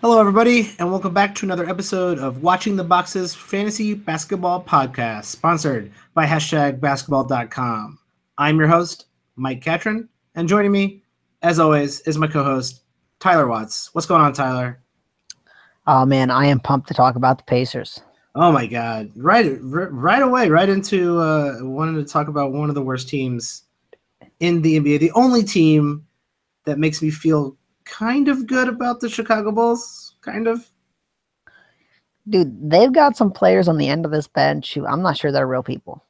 Hello, everybody, and welcome back to another episode of Watching the Boxes Fantasy Basketball Podcast, sponsored by #basketball.com. I'm your host, Mike Catron, and joining me, as always, is my co-host, Tyler Watts. What's going on, Tyler? Oh man, I am pumped to talk about the Pacers. Oh my God! Right away, right into wanting to talk about one of the worst teams in the NBA, the only team that makes me feel kind of good about the Chicago Bulls, kind of. Dude, they've got some players on the end of this bench who I'm not sure they're real people.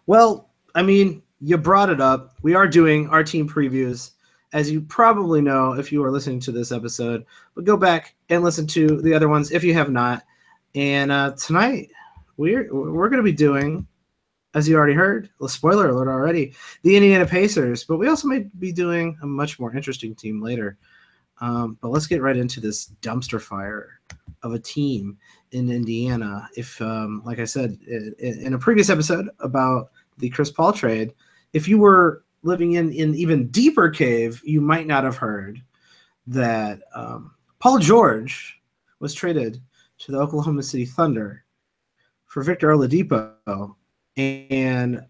Well, I mean, you brought it up. We are doing our team previews, as you probably know if you are listening to this episode. But go back and listen to the other ones if you have not. And tonight, we're going to be doing, as you already heard, a spoiler alert already, the Indiana Pacers. But we also may be doing a much more interesting team later. But let's get right into this dumpster fire of a team in Indiana. If, like I said in a previous episode about the Chris Paul trade, if you were living in even deeper cave, you might not have heard that Paul George was traded to the Oklahoma City Thunder for Victor Oladipo, and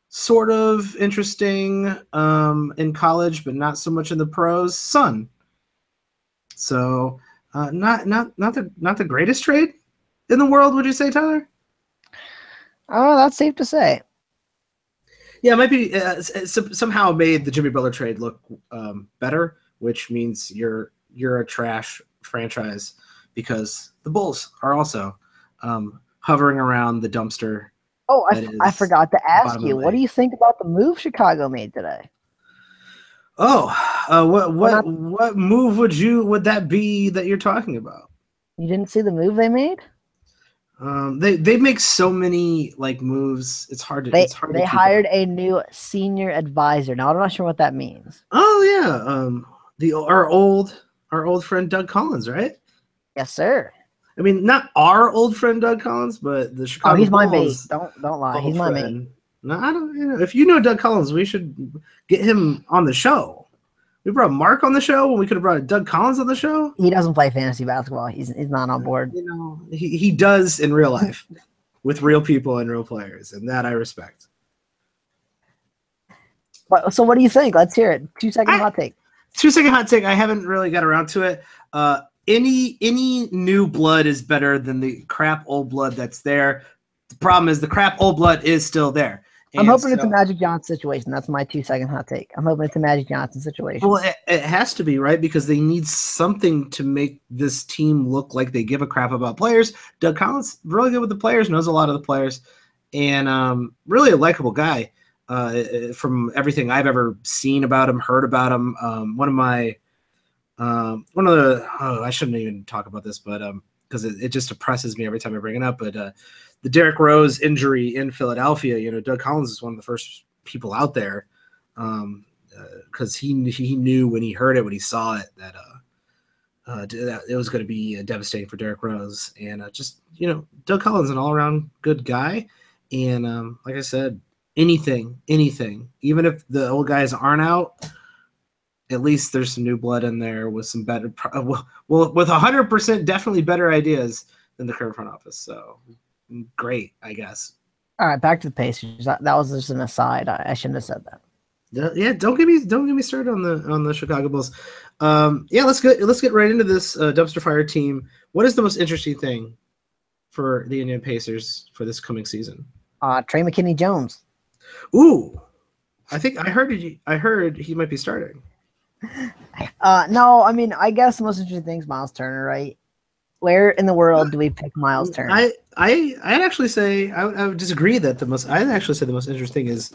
sort of interesting in college, but not so much in the pros. Son. So not the greatest trade in the world, would you say, Tyler? Oh, that's safe to say. Yeah, it might be somehow made the Jimmy Butler trade look better, which means you're a trash franchise because the Bulls are also hovering around the dumpster. Oh, I forgot to ask you. What do you think about the move Chicago made today? Oh, what move would that be that you're talking about? You didn't see the move they made? They make so many like moves. It's hard to They hired a new senior advisor. Now I'm not sure what that means. Oh yeah, our old friend Doug Collins, right? Yes, sir. I mean, not our old friend Doug Collins, but the Chicago Bulls. my mate. Don't lie. He's my mate. No, I don't. You know, if you know Doug Collins, we should get him on the show. We brought Mark on the show when we could have brought Doug Collins on the show. He doesn't play fantasy basketball. He's not on board. You know, he does in real life with real people and real players, and that I respect. So what do you think? Let's hear it. 2-second hot take. 2-second hot take. I haven't really got around to it. Any new blood is better than the crap old blood that's there. The problem is the crap old blood is still there. I'm hoping it's a Magic Johnson situation. That's my 2-second hot take. I'm hoping it's a Magic Johnson situation. Well, it has to be, right? Because they need something to make this team look like they give a crap about players. Doug Collins, really good with the players, knows a lot of the players, and really a likable guy from everything I've ever seen about him, heard about him. I shouldn't even talk about this, but because it just depresses me every time I bring it up. But the Derrick Rose injury in Philadelphia, you know, Doug Collins is one of the first people out there because he knew when he heard it, when he saw it, that it was going to be devastating for Derrick Rose. And just, you know, Doug Collins, an all-around good guy. And like I said, anything, even if the old guys aren't out, at least there's some new blood in there with some better, with 100% definitely better ideas than the current front office. So great, I guess. All right, back to the Pacers. That was just an aside. I shouldn't have said that. Yeah, don't get me started on the Chicago Bulls. Yeah, let's get right into this dumpster fire team. What is the most interesting thing for the Indiana Pacers for this coming season? Trey McKinney-Jones. Ooh, I heard he might be starting. No, I mean, I guess the most interesting thing is Miles Turner, right? Where in the world do we pick Miles Turner? I'd actually say I would disagree that I'd actually say the most interesting is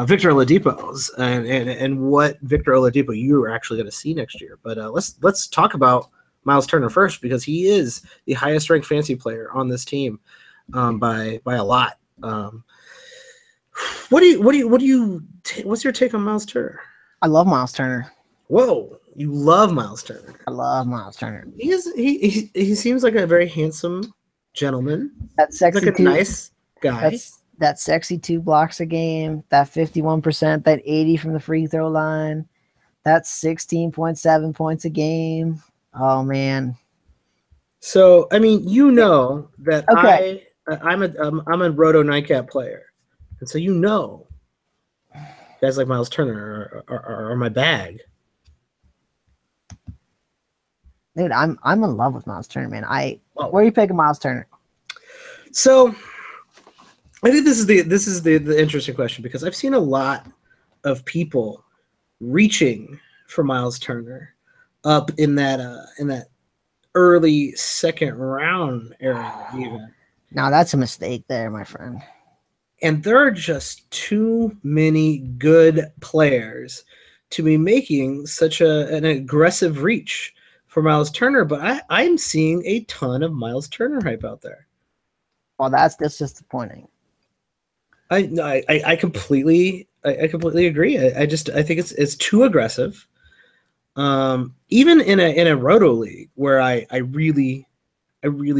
Victor Oladipo's and what Victor Oladipo you are actually going to see next year. But let's talk about Miles Turner first because he is the highest ranked fantasy player on this team by a lot. What's your take on Miles Turner? I love Miles Turner. Whoa, you love Miles Turner. I love Miles Turner. He seems like a very handsome gentleman. That sexy, like a nice guy. That sexy 2 blocks a game. That 51%. That 80 from the free throw line. That's 16.7 points a game. Oh man. So I mean, you know that Okay. I'm a Roto Nightcap player, and so you know guys like Miles Turner are my bag. Dude, I'm in love with Miles Turner, man. Whoa. Where are you picking Miles Turner? So I think this is the interesting question, because I've seen a lot of people reaching for Miles Turner up in that early second round area even. Now that's a mistake there, my friend. And there are just too many good players to be making such an aggressive reach for Miles Turner. But I'm seeing a ton of Miles Turner hype out there. Well, that's disappointing. I completely agree. I think it's too aggressive. Even in a Roto league where I really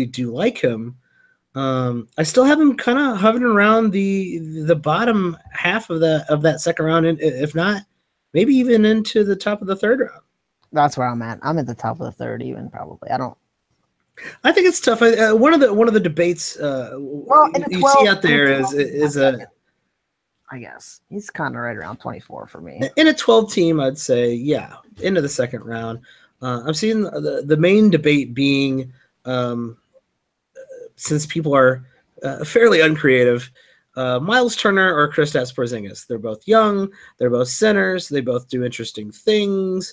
do like him. I still have him kind of hovering around the bottom half of that second round, and if not, maybe even into the top of the third round. That's where I'm at. I'm at the top of the third, even probably. I think it's tough. One of the debates you see out there is a. I guess he's kind of right around 24 for me. In a 12 team, I'd say into the second round. I'm seeing the main debate being. Since people are fairly uncreative, Miles Turner or Kristaps Porzingis. They're both young. They're both centers. They both do interesting things.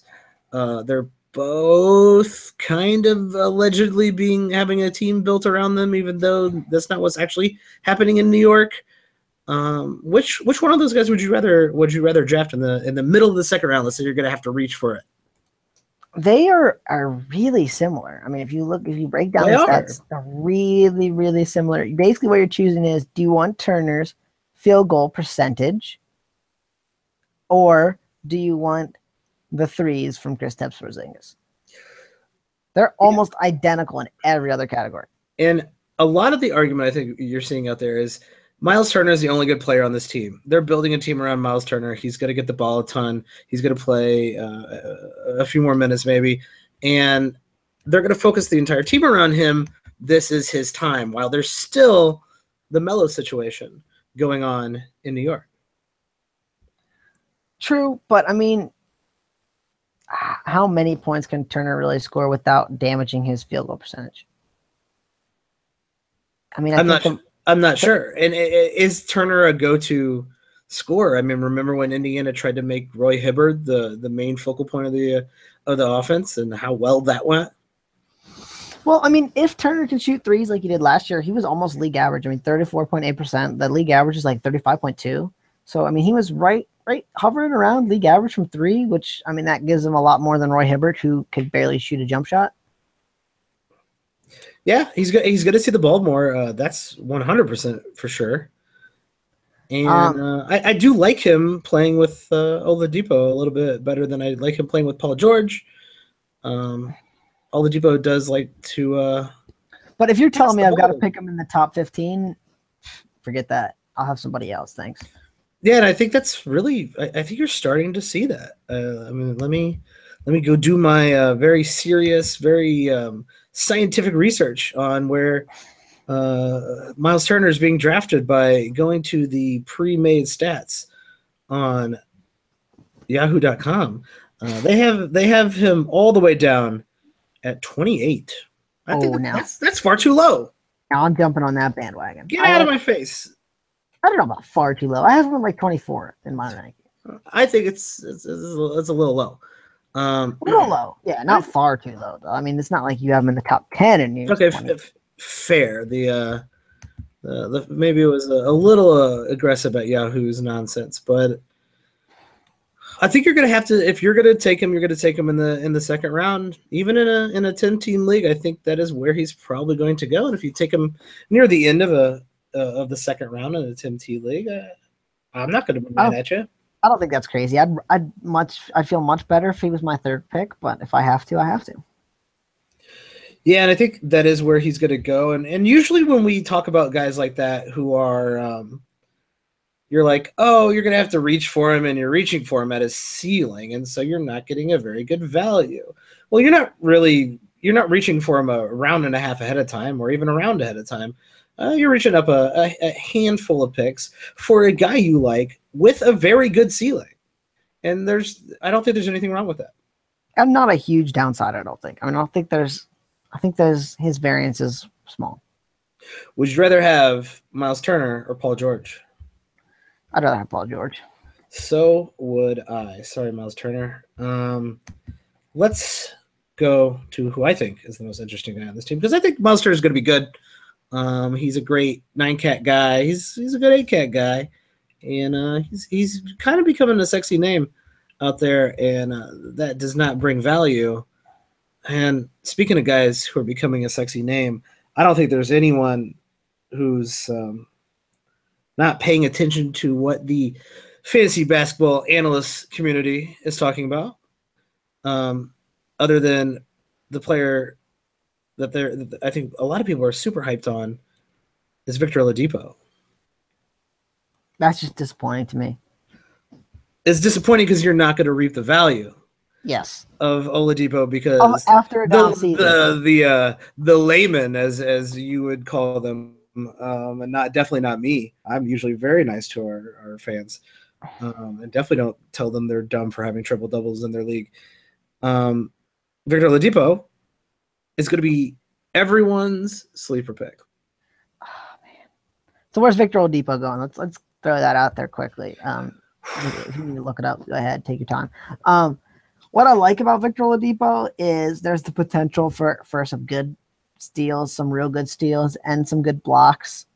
They're both kind of allegedly having a team built around them, even though that's not what's actually happening in New York. Which one of those guys would you rather draft in the middle of the second round? Let's say you're going to have to reach for it. They are really similar. I mean, if you break down the stats, they're really, really similar. Basically, what you're choosing is, do you want Turner's field goal percentage, or do you want the threes from Kristaps Porzingis? They're almost identical in every other category. And a lot of the argument I think you're seeing out there is Miles Turner is the only good player on this team. They're building a team around Miles Turner. He's going to get the ball a ton. He's going to play a few more minutes maybe. And they're going to focus the entire team around him. This is his time, while there's still the Melo situation going on in New York. True, but I mean, how many points can Turner really score without damaging his field goal percentage? I mean, I'm not sure. And is Turner a go-to scorer? I mean, remember when Indiana tried to make Roy Hibbert the main focal point of the offense, and how well that went? Well, I mean, if Turner can shoot threes like he did last year, he was almost league average. I mean, 34.8%. The league average is like 35.2. So, I mean, he was right hovering around league average from three, which, I mean, that gives him a lot more than Roy Hibbert, who could barely shoot a jump shot. Yeah, he's going to see the ball more. That's 100% for sure. And I do like him playing with Oladipo a little bit better than I like him playing with Paul George. Oladipo does like to. But if you're telling me I've got to pick him in the top 15, forget that. I'll have somebody else. Thanks. Yeah, and I think that's really. I think you're starting to see that. I mean, let me go do my very serious, very scientific research on where Miles Turner is being drafted by going to the pre-made stats on Yahoo.com. They have him all the way down at 28. I think that's far too low. Now I'm jumping on that bandwagon. Get out of my face. I don't know about far too low. I have him like 24 in my ranking. I think it's a little low. A little low. Yeah, not far too low, though. I mean, it's not like you have him in the top 10 in years. Okay, fair. The maybe it was a little aggressive at Yahoo's nonsense, but I think you're going to have to, if you're going to take him, you're going to take him in the second round, even in a 10-team league. I think that is where he's probably going to go. And if you take him near the end of the second round in a 10-team league, I'm not going to be mad at you. I don't think that's crazy. I'd feel much better if he was my third pick, but if I have to, I have to. Yeah, and I think that is where he's going to go. And usually when we talk about guys like that who are, you're like, oh, you're going to have to reach for him, and you're reaching for him at his ceiling, and so you're not getting a very good value. Well, you're not reaching for him a round and a half ahead of time, or even a round ahead of time. You're reaching up a handful of picks for a guy you like with a very good ceiling. And I don't think there's anything wrong with that. I'm not a huge downside, I don't think. I think there's his variance is small. Would you rather have Miles Turner or Paul George? I'd rather have Paul George. So would I. Sorry, Miles Turner. Let's go to who I think is the most interesting guy on this team, because I think Miles Turner is going to be good. He's a great 9-cat guy. He's a good 8-cat guy, and he's kind of becoming a sexy name out there, and that does not bring value. And speaking of guys who are becoming a sexy name, I don't think there's anyone who's not paying attention to what the fantasy basketball analyst community is talking about, other than the player that I think a lot of people are super hyped on is Victor Oladipo. That's just disappointing to me. It's disappointing because you're not going to reap the value. Yes. Of Oladipo, because after a down season, the layman, as you would call them, and definitely not me. I'm usually very nice to our fans, and definitely don't tell them they're dumb for having triple doubles in their league. Victor Oladipo is going to be everyone's sleeper pick. Oh, man. So where's Victor Oladipo going? Let's throw that out there quickly. If you need to look it up, go ahead, take your time. What I like about Victor Oladipo is there's the potential for some good steals, some real good steals, and some good blocks.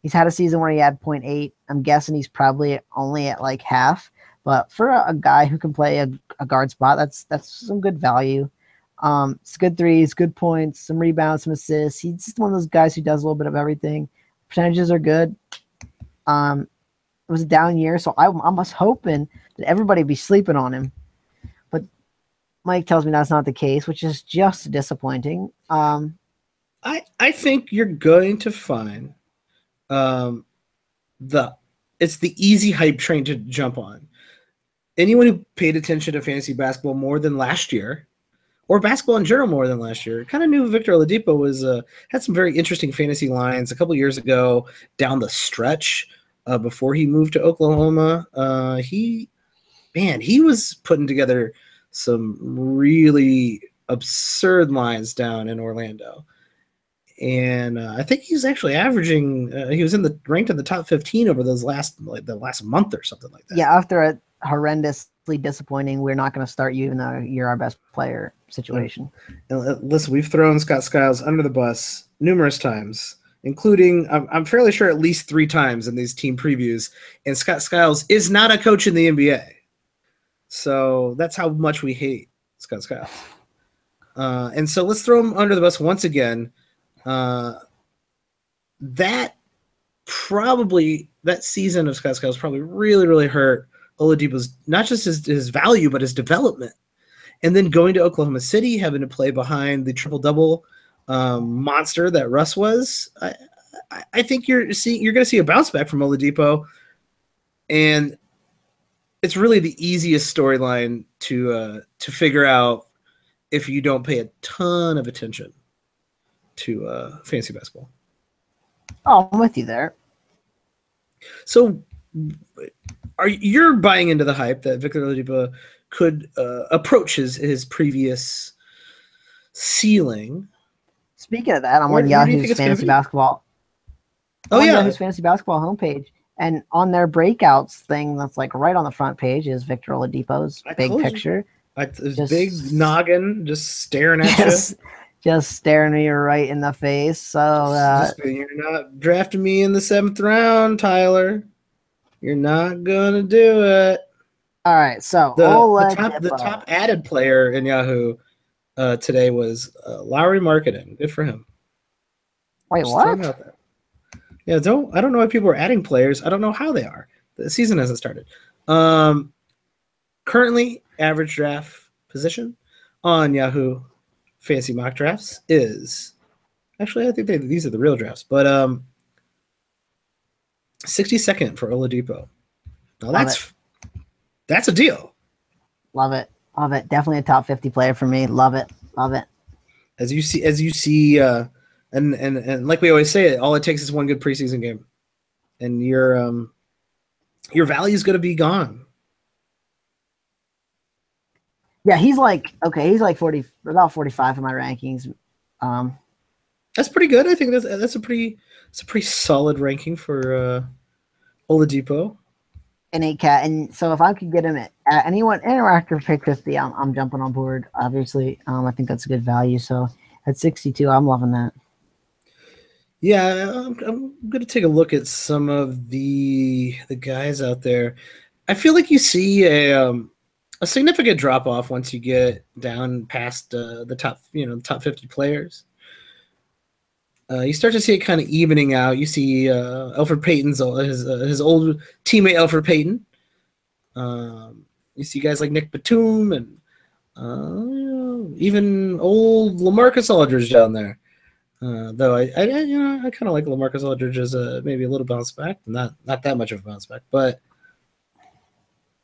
He's had a season where he had 0.8. I'm guessing he's probably only at like half. But for a guy who can play a guard spot, that's some good value. It's good threes, good points, some rebounds, some assists. He's just one of those guys who does a little bit of everything. Percentages are good. It was a down year, so I was hoping that everybody would be sleeping on him. But Mike tells me that's not the case, which is just disappointing. I think you're going to find it's the easy hype train to jump on. Anyone who paid attention to fantasy basketball more than last year, or basketball in general more than last year, kind of knew Victor Oladipo had some very interesting fantasy lines a couple years ago down the stretch before he moved to Oklahoma. He was putting together some really absurd lines down in Orlando. And I think he's actually averaging. He was ranked in the top 15 over the last month or something like that. Yeah, after a horrendously disappointing, we're not going to start you even though you're our best player situation. And listen, we've thrown Scott Skiles under the bus numerous times, including I'm fairly sure at least 3 times in these team previews. And Scott Skiles is not a coach in the NBA, so that's how much we hate Scott Skiles. And so let's throw him under the bus once again. That season of Scott Skiles probably really, really hurt Oladipo's, not just his value, but his development. And then going to Oklahoma City, having to play behind the triple-double monster that Russ was, I think you're going to see a bounce back from Oladipo. And it's really the easiest storyline to figure out if you don't pay a ton of attention to fantasy basketball. Oh, I'm with you there. So you're buying into the hype that Victor Oladipo could approach his previous ceiling? Speaking of that, I'm on Yahoo's fantasy basketball. Yahoo's fantasy basketball homepage, and on their breakouts thing that's like right on the front page is Victor Oladipo's big picture. His big noggin just staring at you. Just staring me right in the face. So you're not drafting me in the 7th round, Tyler. You're not gonna do it. All right. So the top added player in Yahoo today was Lowry Marketing. Good for him. Wait, just what? Yeah, I don't know why people are adding players. I don't know how they are. The season hasn't started. Currently, average draft position on Yahoo Fantasy Mock Drafts is actually, I think these are the real drafts, but 62nd for Oladipo. Now that's a deal. Love it. Love it. Definitely a top 50 player for me. Love it. Love it. As you see, and like we always say, all it takes is one good preseason game, and your value is going to be gone. Yeah, he's like 40, about 45 in my rankings. That's pretty good. I think that's a pretty solid ranking for Oladipo. An 8-cat, and so if I could get him at anyone interactive pick 50, I'm jumping on board. Obviously, I think that's a good value. So at 62, I'm loving that. Yeah, I'm going to take a look at some of the guys out there. I feel like you see a significant drop off once you get down past the top, top 50 players. You start to see it kind of evening out. You see Elfrid Payton's his old teammate Elfrid Payton. You see guys like Nick Batum and even old LaMarcus Aldridge down there. Though I kind of like LaMarcus Aldridge as maybe a little bounce back, not that much of a bounce back. But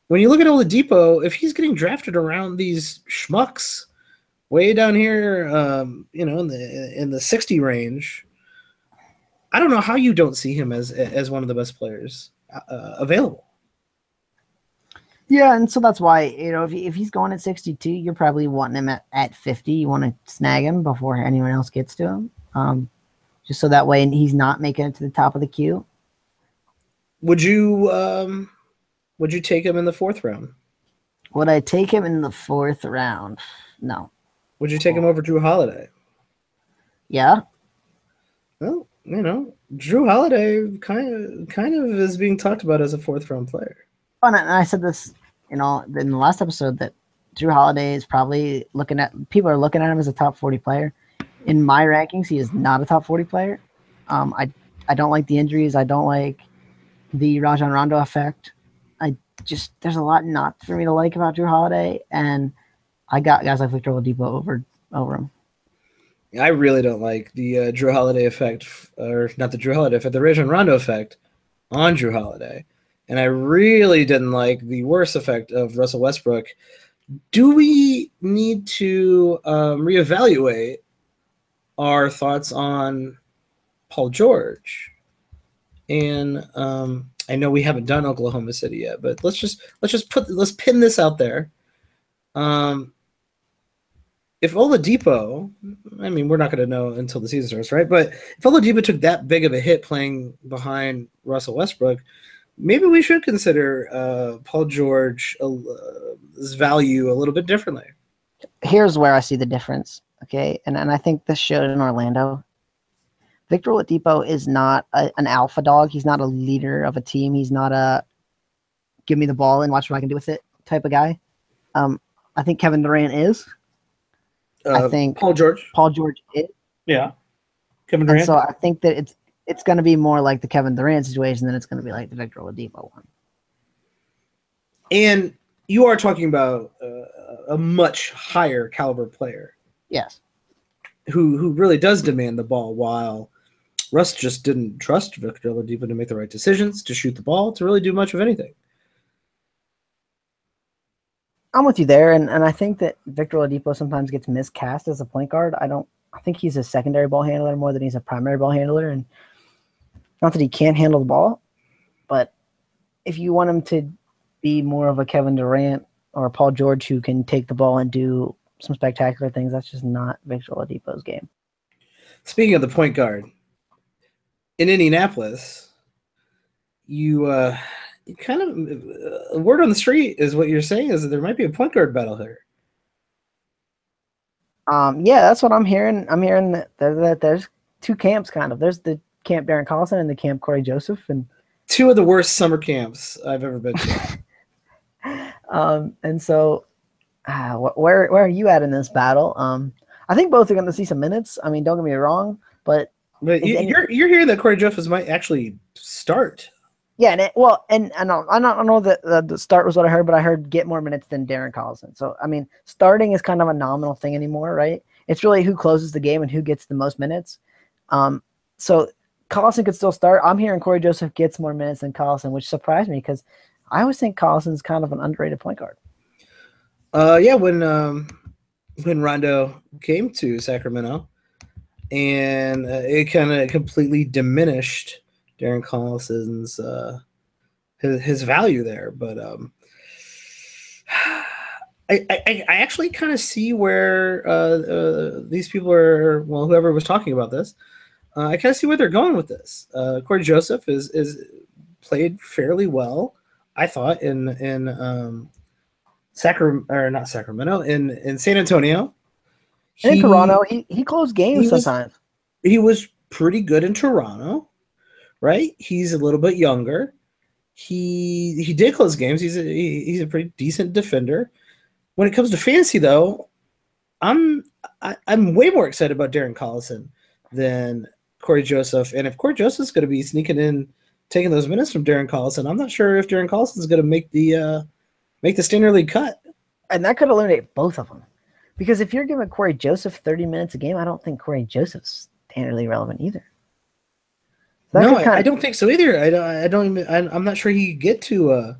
when you look at Oladipo, if he's getting drafted around these schmucks way down here, in the 60 range, I don't know how you don't see him as one of the best players available. Yeah, and so that's why, if he's going at 62, you're probably wanting him at 50. You want to snag him before anyone else gets to him, just so that way he's not making it to the top of the queue. Would you take him in the 4th round? Would I take him in the 4th round? No. Would you take him over Jrue Holiday? Yeah. Well, Jrue Holiday kind of is being talked about as a 4th round player. Oh, and I said this, in the last episode, that Jrue Holiday is probably people are looking at him as a top 40 player. In my rankings, he is not a top 40 player. I don't like the injuries. I don't like the Rajon Rondo effect. There's a lot not for me to like about Jrue Holiday, and I got guys like Victor Oladipo over him. I really don't like the Jrue Holiday effect, or not the Jrue Holiday effect, the Rajon Rondo effect on Jrue Holiday. And I really didn't like the worse effect of Russell Westbrook. Do we need to reevaluate our thoughts on Paul George? And I know we haven't done Oklahoma City yet, but let's pin this out there. If Oladipo, I mean, we're not going to know until the season starts, right? But if Oladipo took that big of a hit playing behind Russell Westbrook, maybe we should consider Paul George's value a little bit differently. Here's where I see the difference, okay? And I think this showed in Orlando. Victor Oladipo is not an alpha dog. He's not a leader of a team. He's not a give me the ball and watch what I can do with it type of guy. I think Kevin Durant is. I think Paul George is. Yeah. Kevin Durant. And so I think that it's going to be more like the Kevin Durant situation than it's going to be like the Victor Oladipo one. And you are talking about a much higher caliber player. Yes. Who really does demand the ball, while Russ just didn't trust Victor Oladipo to make the right decisions, to shoot the ball, to really do much of anything. I'm with you there, and I think that Victor Oladipo sometimes gets miscast as a point guard. I think he's a secondary ball handler more than he's a primary ball handler, and not that he can't handle the ball, but if you want him to be more of a Kevin Durant or Paul George who can take the ball and do some spectacular things, that's just not Victor Oladipo's game. Speaking of the point guard, in Indianapolis, you kind of word on the street is what you're saying is that there might be a point guard battle here. Yeah, that's what I'm hearing. I'm hearing that there's two camps, kind of. There's the camp Darren Collison and the camp Corey Joseph, and two of the worst summer camps I've ever been to. And so, where are you at in this battle? I think both are going to see some minutes. I mean, don't get me wrong, but you're hearing that Corey Joseph might actually start. Yeah, and I don't know that the start was what I heard, but I heard get more minutes than Darren Collison. So I mean, starting is kind of a nominal thing anymore, right? It's really who closes the game and who gets the most minutes. So Collison could still start. I'm hearing Corey Joseph gets more minutes than Collison, which surprised me because I always think Collison's kind of an underrated point guard. Yeah, when Rondo came to Sacramento, and it kind of completely diminished Darren Collison's his value there. But I actually kind of see where these people are. Well, whoever was talking about this, I kind of see where they're going with this. Corey Joseph is played fairly well, I thought, in not Sacramento, in San Antonio. In Toronto, he closed games sometimes. He was pretty good in Toronto, right? He's a little bit younger. He did close games. He's a pretty decent defender. When it comes to fantasy, though, I'm way more excited about Darren Collison than Corey Joseph. And if Corey Joseph's going to be sneaking in, taking those minutes from Darren Collison, I'm not sure if Darren Collison is going to make the standard league cut. And that could eliminate both of them. Because if you're giving Corey Joseph 30 minutes a game, I don't think Corey Joseph's standard league relevant either. So no, I don't think so either. I'm not sure he could get to a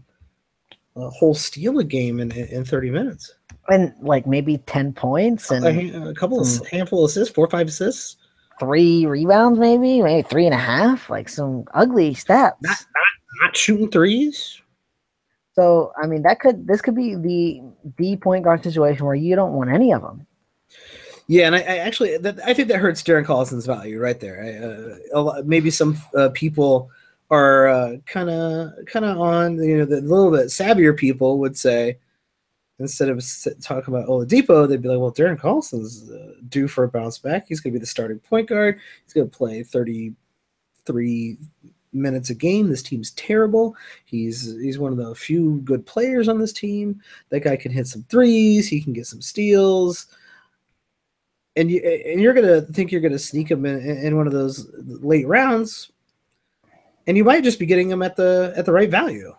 whole steal a game in 30 minutes. And like maybe 10 points and a couple of handful of assists, 4 or 5 assists, 3 rebounds, maybe 3.5, like some ugly stats. Not shooting threes. So I mean, this could be the point guard situation where you don't want any of them. Yeah, and I think that hurts Darren Collison's value right there. Maybe some people are kind of on, the little bit savvier people would say, instead of talking about Oladipo, they'd be like, well, Darren Collison's due for a bounce back. He's going to be the starting point guard. He's going to play 33 minutes a game. This team's terrible. He's one of the few good players on this team. That guy can hit some threes. He can get some steals. And you're going to think you're going to sneak him in one of those late rounds, and you might just be getting him at the right value.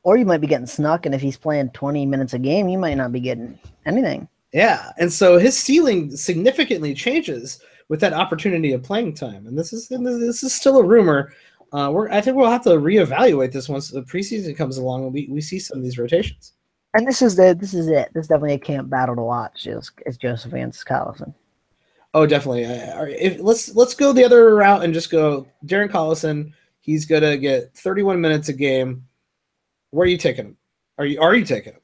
Or you might be getting snuck, and if he's playing 20 minutes a game, you might not be getting anything. Yeah, and so his ceiling significantly changes with that opportunity of playing time. And this is still a rumor. I think we'll have to reevaluate this once the preseason comes along and we see some of these rotations. And this is it. This is definitely a camp battle to watch. Is Joseph against Collison. Oh, definitely. Let's go the other route and just go Darren Collison. He's gonna get 31 minutes a game. Where are you taking him? Are you taking him?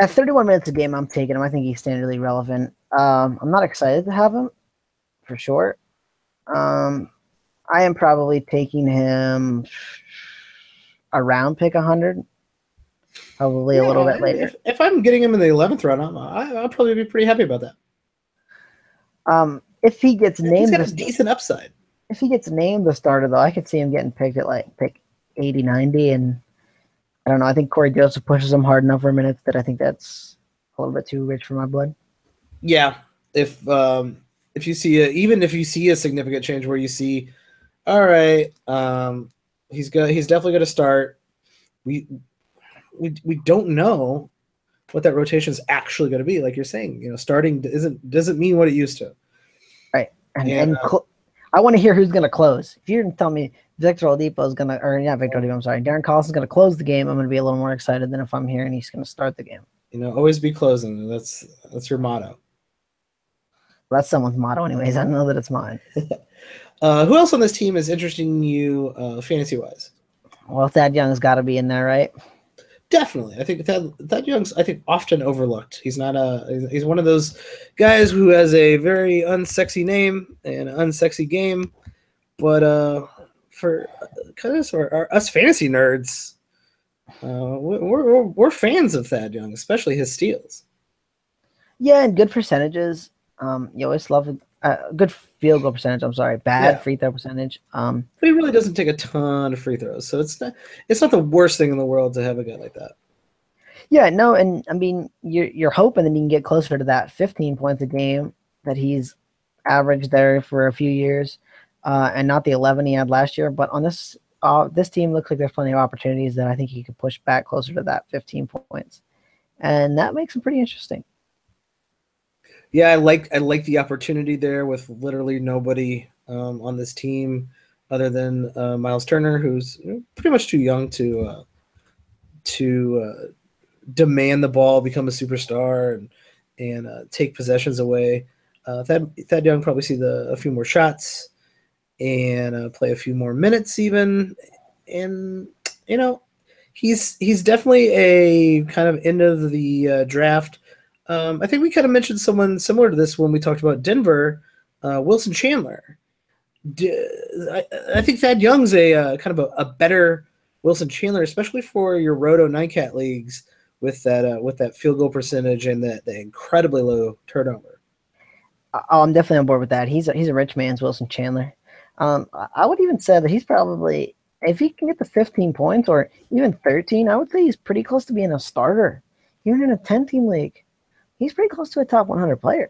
At 31 minutes a game, I'm taking him. I think he's standardly relevant. I'm not excited to have him, for sure. I am probably taking him around pick 100. Probably a little bit later. If I'm getting him in the 11th round, I'll probably be pretty happy about that. If he gets named, he's got a decent upside. If he gets named the starter, though, I could see him getting picked at like pick 80, 90, and I don't know. I think Corey Joseph pushes him hard enough for minutes that I think that's a little bit too rich for my blood. Yeah, if you see even if you see a significant change where you see, all right, he's definitely going to start. We don't know what that rotation is actually going to be. Like you're saying, starting doesn't mean what it used to. Right, and I want to hear who's going to close. If you're going to tell me Victor Oladipo is going to, or not Victor Oladipo, I'm sorry, Darren Collison's going to close the game, I'm going to be a little more excited than if I'm hearing he's going to start the game. Always be closing. That's your motto. Well, that's someone's motto anyways. I don't know that it's mine. Who else on this team is interesting you fantasy-wise? Well, Thad Young's got to be in there, right? Definitely. I think Thad Young's often overlooked. He's he's one of those guys who has a very unsexy name and an unsexy game, but for us fantasy nerds, we're fans of Thad Young, especially his steals. Yeah, and good percentages. You always love good field goal percentage. I'm sorry, bad free throw percentage. But he really doesn't take a ton of free throws, so it's not the worst thing in the world to have a guy like that. Yeah, no, and I mean you're hoping that he can get closer to that 15 points a game that he's averaged there for a few years, and not the 11 he had last year. But on this team, looks like there's plenty of opportunities that I think he could push back closer to that 15 points, and that makes him pretty interesting. Yeah, I like the opportunity there with literally nobody on this team, other than Miles Turner, who's pretty much too young to demand the ball, become a superstar, and take possessions away. Thad Young probably see a few more shots and play a few more minutes even, and he's definitely a kind of end of the draft. I think we kind of mentioned someone similar to this when we talked about Denver, Wilson Chandler. I think Thad Young's a kind of a better Wilson Chandler, especially for your Roto Nine-Cat leagues with that field goal percentage and the incredibly low turnover. Oh, I'm definitely on board with that. He's a rich man's Wilson Chandler. I would even say that he's probably, if he can get to 15 points or even 13, I would say he's pretty close to being a starter. Even in a 10-team league, he's pretty close to a top 100 player.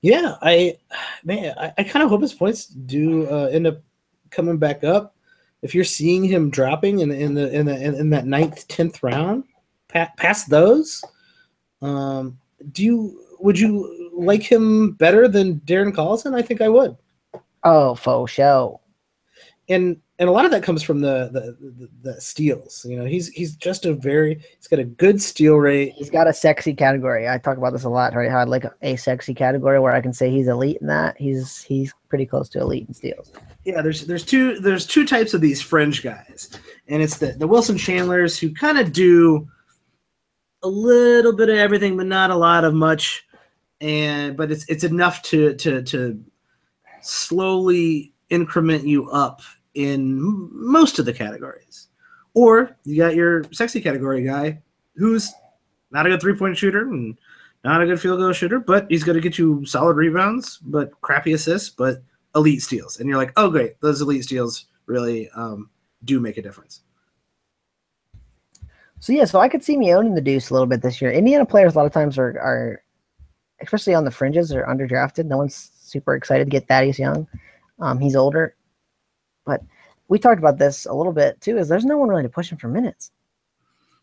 Yeah, I kind of hope his points do end up coming back up. If you're seeing him dropping in that 9th, 10th round, past those, would you like him better than Darren Collison? I think I would. Oh, faux show. And a lot of that comes from the steals. He's just he's got a good steal rate. He's got a sexy category. I talk about this a lot, right? How I'd like a sexy category where I can say he's elite in that. He's pretty close to elite in steals. Yeah, there's two types of these fringe guys, and it's the Wilson Chandlers who kind of do a little bit of everything, but not a lot of much, but it's enough to slowly increment you up in most of the categories. Or you got your sexy category guy who's not a good 3-point shooter and not a good field goal shooter, but he's going to get you solid rebounds, but crappy assists, but elite steals. And you're like, oh, great, those elite steals really do make a difference. So I could see me owning the Deuce a little bit this year. Indiana players a lot of times are especially on the fringes, are underdrafted. No one's super excited to get Thaddeus Young. He's older. But we talked about this a little bit, too, is there's no one really to push him for minutes.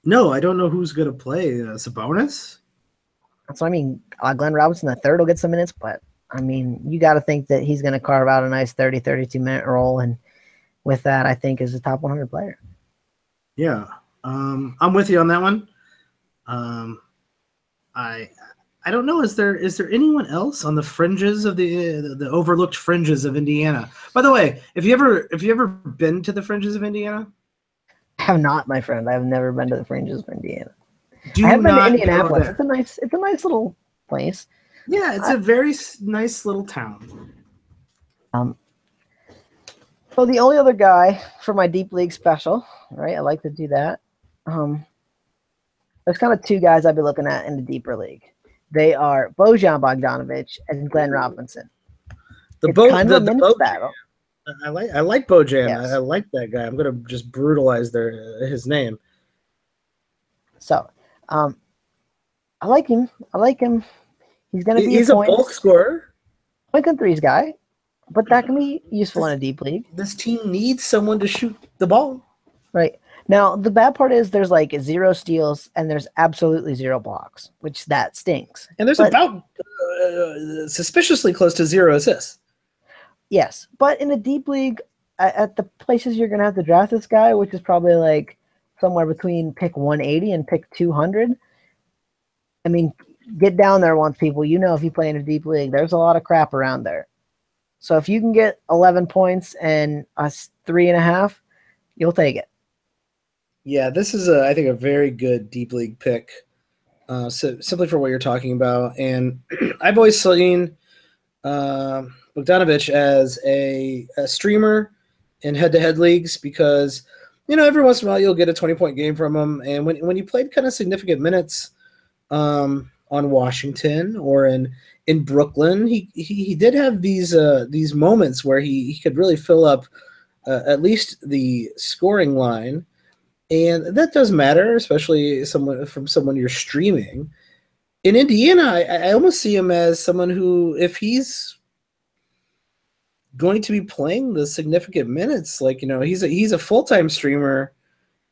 No, I don't know who's going to play. Sabonis? That's what I mean. Glenn Robinson, the third, will get some minutes, but, I mean, you got to think that he's going to carve out a nice 30, 32-minute role, and with that, I think is a top 100 player. Yeah. I'm with you on that one. I don't know. Is there anyone else on the fringes of the overlooked fringes of Indiana? By the way, have you ever been to the fringes of Indiana? I have not, my friend. I have never been to the fringes of Indiana. I have been to Indianapolis. It's a nice little place. Yeah, it's a very nice little town. So the only other guy for my deep league special, right? I like to do that. There's kind of two guys I'd be looking at in the deeper league. They are Bojan Bogdanovic and Glenn Robinson. The minutes battle. I like Bojan. Yes. I like that guy. I'm gonna just brutalize his name. So, I like him. He's gonna be. He's a bulk scorer. Point and threes guy, but that can be useful in a deep league. This team needs someone to shoot the ball. Right. Now, the bad part is there's like 0 steals and there's absolutely 0 blocks, which that stinks. And there's about suspiciously close to 0 assists. Yes, but in a deep league, at the places you're going to have to draft this guy, which is probably like somewhere between pick 180 and pick 200, I mean, get down there once, people. You know, if you play in a deep league, there's a lot of crap around there. So if you can get 11 points and a 3.5, you'll take it. Yeah, this is, I think, a very good deep league pick, simply for what you're talking about. And I've always seen Bogdanovic as a streamer in head-to-head leagues because, every once in a while you'll get a 20-point game from him. And when you played kind of significant minutes on Washington or in Brooklyn, he did have these moments where he could really fill up at least the scoring line. And that does matter, especially someone you're streaming. In Indiana, I almost see him as someone who, if he's going to be playing the significant minutes, he's a full-time streamer,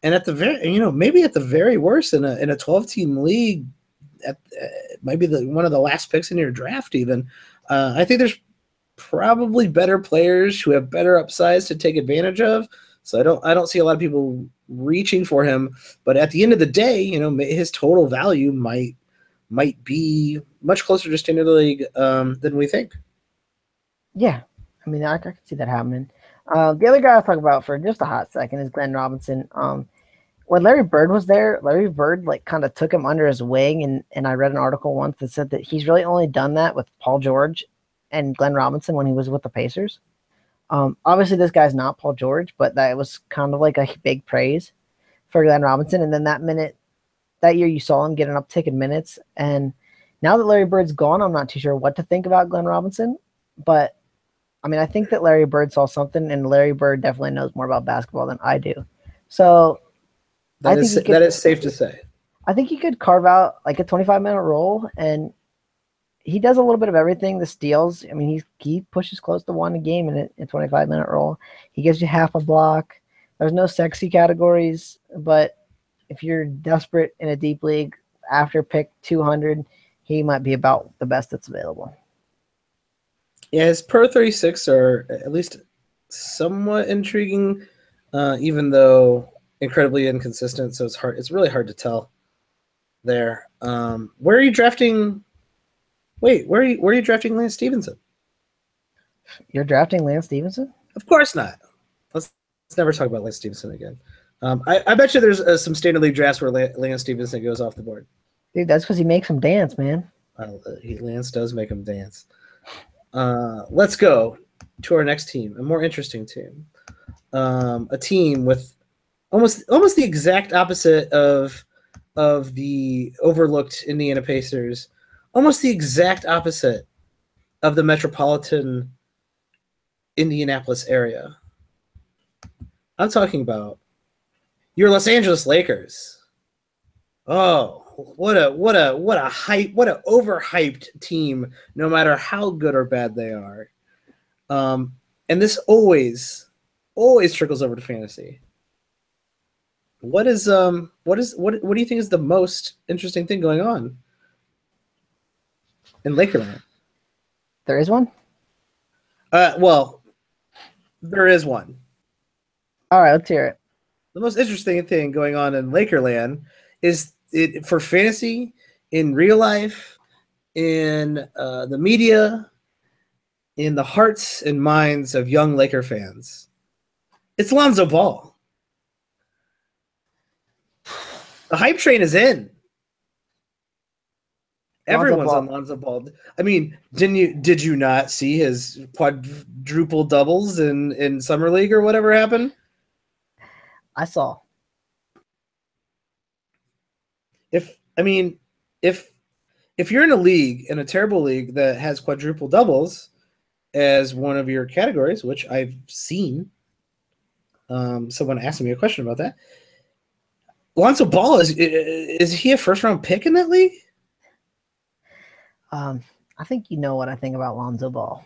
and at the very, maybe at the very worst in a 12-team league, might be one of the last picks in your draft. Even, I think there's probably better players who have better upsides to take advantage of. So I don't see a lot of people reaching for him. But at the end of the day, his total value might be much closer to standard league than we think. Yeah, I mean, I can see that happening. The other guy I'll talk about for just a hot second is Glenn Robinson. When Larry Bird was there, Larry Bird kind of took him under his wing, and I read an article once that said that he's really only done that with Paul George and Glenn Robinson when he was with the Pacers. Obviously, this guy's not Paul George, but that was kind of like a big praise for Glenn Robinson. And then that year, you saw him get an uptick in minutes. And now that Larry Bird's gone, I'm not too sure what to think about Glenn Robinson. But I mean, I think that Larry Bird saw something, and Larry Bird definitely knows more about basketball than I do. So that is safe to say. I think he could carve out like a 25-minute role, and he does a little bit of everything. The steals, I mean, he pushes close to 1 a game in a 25-minute role. He gives you half a block. There's no sexy categories, but if you're desperate in a deep league after pick 200, he might be about the best that's available. Yeah, his per 36 are at least somewhat intriguing, even though incredibly inconsistent. So it's really hard to tell there. Where are you drafting? Wait, where are you drafting Lance Stevenson? You're drafting Lance Stevenson? Of course not. Let's never talk about Lance Stevenson again. I bet you there's some standard league drafts where Lance Stevenson goes off the board. Dude, that's because he makes him dance, man. Lance does make him dance. Let's go to our next team, a more interesting team. A team with almost the exact opposite of the overlooked Indiana Pacers, almost the exact opposite of the metropolitan Indianapolis area. I'm talking about your Los Angeles Lakers. Oh, what a overhyped team, no matter how good or bad they are. And this always trickles over to fantasy. What do you think is the most interesting thing going on in Lakerland? There is one? Well, there is one. All right, let's hear it. The most interesting thing going on in Lakerland is it for fantasy, in real life, in the media, in the hearts and minds of young Laker fans. It's Lonzo Ball. The hype train is in. Everyone's on Lonzo Ball. I mean, did you not see his quadruple doubles in summer league or whatever happened? I saw. If you're in a terrible league that has quadruple doubles as one of your categories, which I've seen, someone asked me a question about that. Lonzo Ball is he a first round pick in that league? I think you know what I think about Lonzo Ball.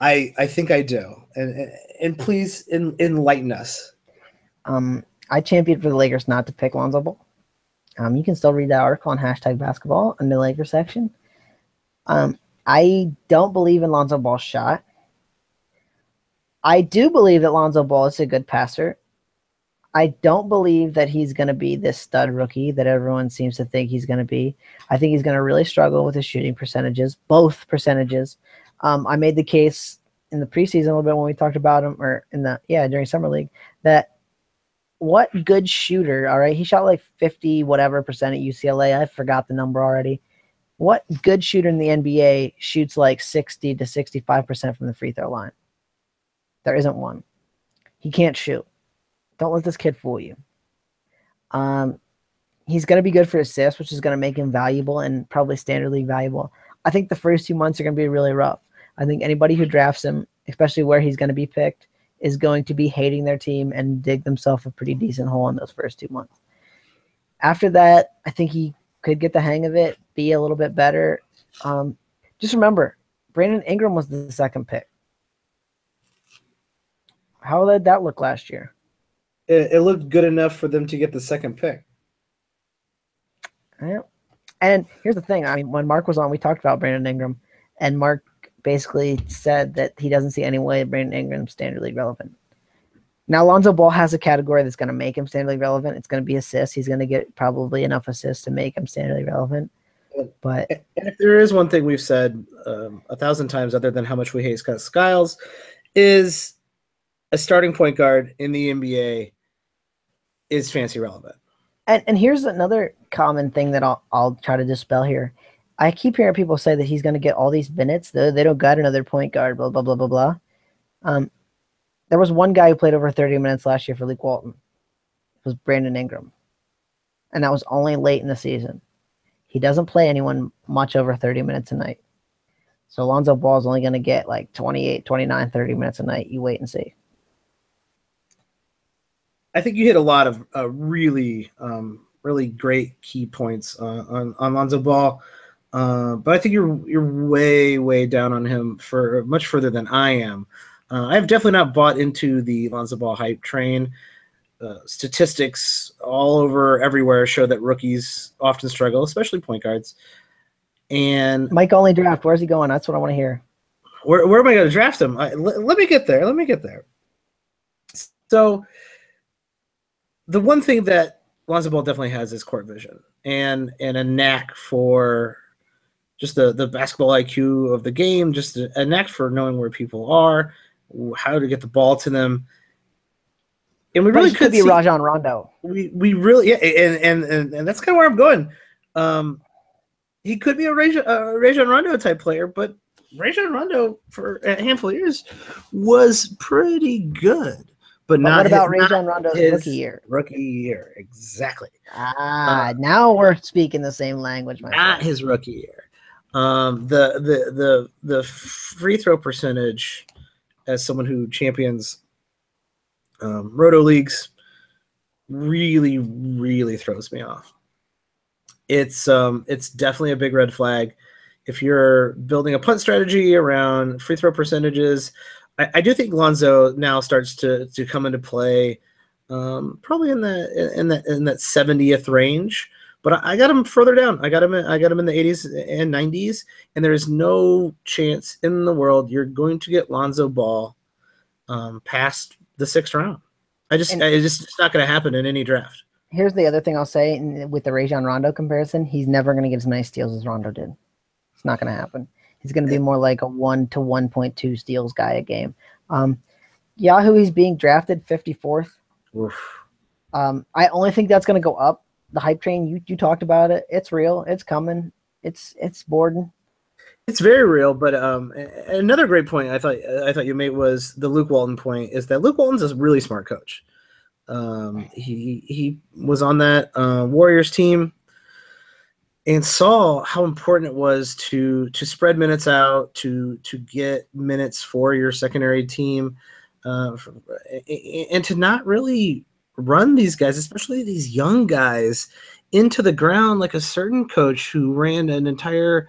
I think I do, and please enlighten us. I championed for the Lakers not to pick Lonzo Ball. You can still read that article on #basketball in the Lakers section. I don't believe in Lonzo Ball's shot. I do believe that Lonzo Ball is a good passer. I don't believe that he's going to be this stud rookie that everyone seems to think he's going to be. I think he's going to really struggle with his shooting percentages, both percentages. I made the case in the preseason a little bit when we talked about him, or during summer league, that what good shooter, all right, he shot like 50 whatever percent at UCLA. I forgot the number already. What good shooter in the NBA shoots like 60 to 65% from the free throw line? There isn't one. He can't shoot. Don't let this kid fool you. He's going to be good for assists, which is going to make him valuable and probably standard league valuable. I think the first 2 months are going to be really rough. I think anybody who drafts him, especially where he's going to be picked, is going to be hating their team and dig themselves a pretty decent hole in those first 2 months. After that, I think he could get the hang of it, be a little bit better. Just remember, Brandon Ingram was the second pick. How did that look last year? It looked good enough for them to get the second pick. Yeah. And here's the thing. I mean, when Mark was on, we talked about Brandon Ingram, and Mark basically said that he doesn't see any way Brandon Ingram's standard league relevant. Now, Lonzo Ball has a category that's going to make him standard league relevant. It's going to be assists. He's going to get probably enough assists to make him standard league relevant. But and if there is one thing we've said 1,000 times, other than how much we hate Scott Skiles, is a starting point guard in the NBA is fancy relevant. And here's another common thing that I'll try to dispel here. I keep hearing people say that he's going to get all these minutes. They don't got another point guard, blah, blah, blah, blah, blah. There was one guy who played over 30 minutes last year for Luke Walton. It was Brandon Ingram. And that was only late in the season. He doesn't play anyone much over 30 minutes a night. So Lonzo Ball is only going to get like 28, 29, 30 minutes a night. You wait and see. I think you hit a lot of really great key points on Lonzo Ball. But I think you're way down on him for much further than I am. I've definitely not bought into the Lonzo Ball hype train. Statistics all over everywhere show that rookies often struggle, especially point guards. And Mike only draft. Where's he going? That's what I want to hear. Where am I going to draft him? Let me get there. So the one thing that Lonzo Ball definitely has is court vision and a knack for just the basketball IQ of the game, just a knack for knowing where people are, how to get the ball to them. And we really could be Rajon Rondo. We really, yeah, and that's kind of where I'm going. He could be a Rajon Rondo type player, but Rajon Rondo for a handful of years was pretty good. But not what about Rajon Rondo's rookie year? Rookie year, exactly. Now we're speaking the same language, my not friend. His rookie year. The free throw percentage, as someone who champions roto leagues, really throws me off. It's definitely a big red flag. If you're building a punt strategy around free throw percentages, I do think Lonzo now starts to come into play, probably in that 70th range. But I got him further down. I got him in the 80s and 90s, and there is no chance in the world you're going to get Lonzo Ball past the 6th round. It's just not going to happen in any draft. Here's the other thing I'll say with the Rajon Rondo comparison: he's never going to get as many steals as Rondo did. It's not going to happen. He's going to be more like a 1 to 1.2 steals guy a game. Yahoo, he's being drafted 54th. I only think that's going to go up. The hype train, you talked about it. It's real. It's coming. It's Borden. It's very real. But another great point I thought you made was the Luke Walton point. Is that Luke Walton's a really smart coach. He was on that Warriors team and saw how important it was to spread minutes out, to get minutes for your secondary team, and to not really run these guys, especially these young guys, into the ground like a certain coach who ran an entire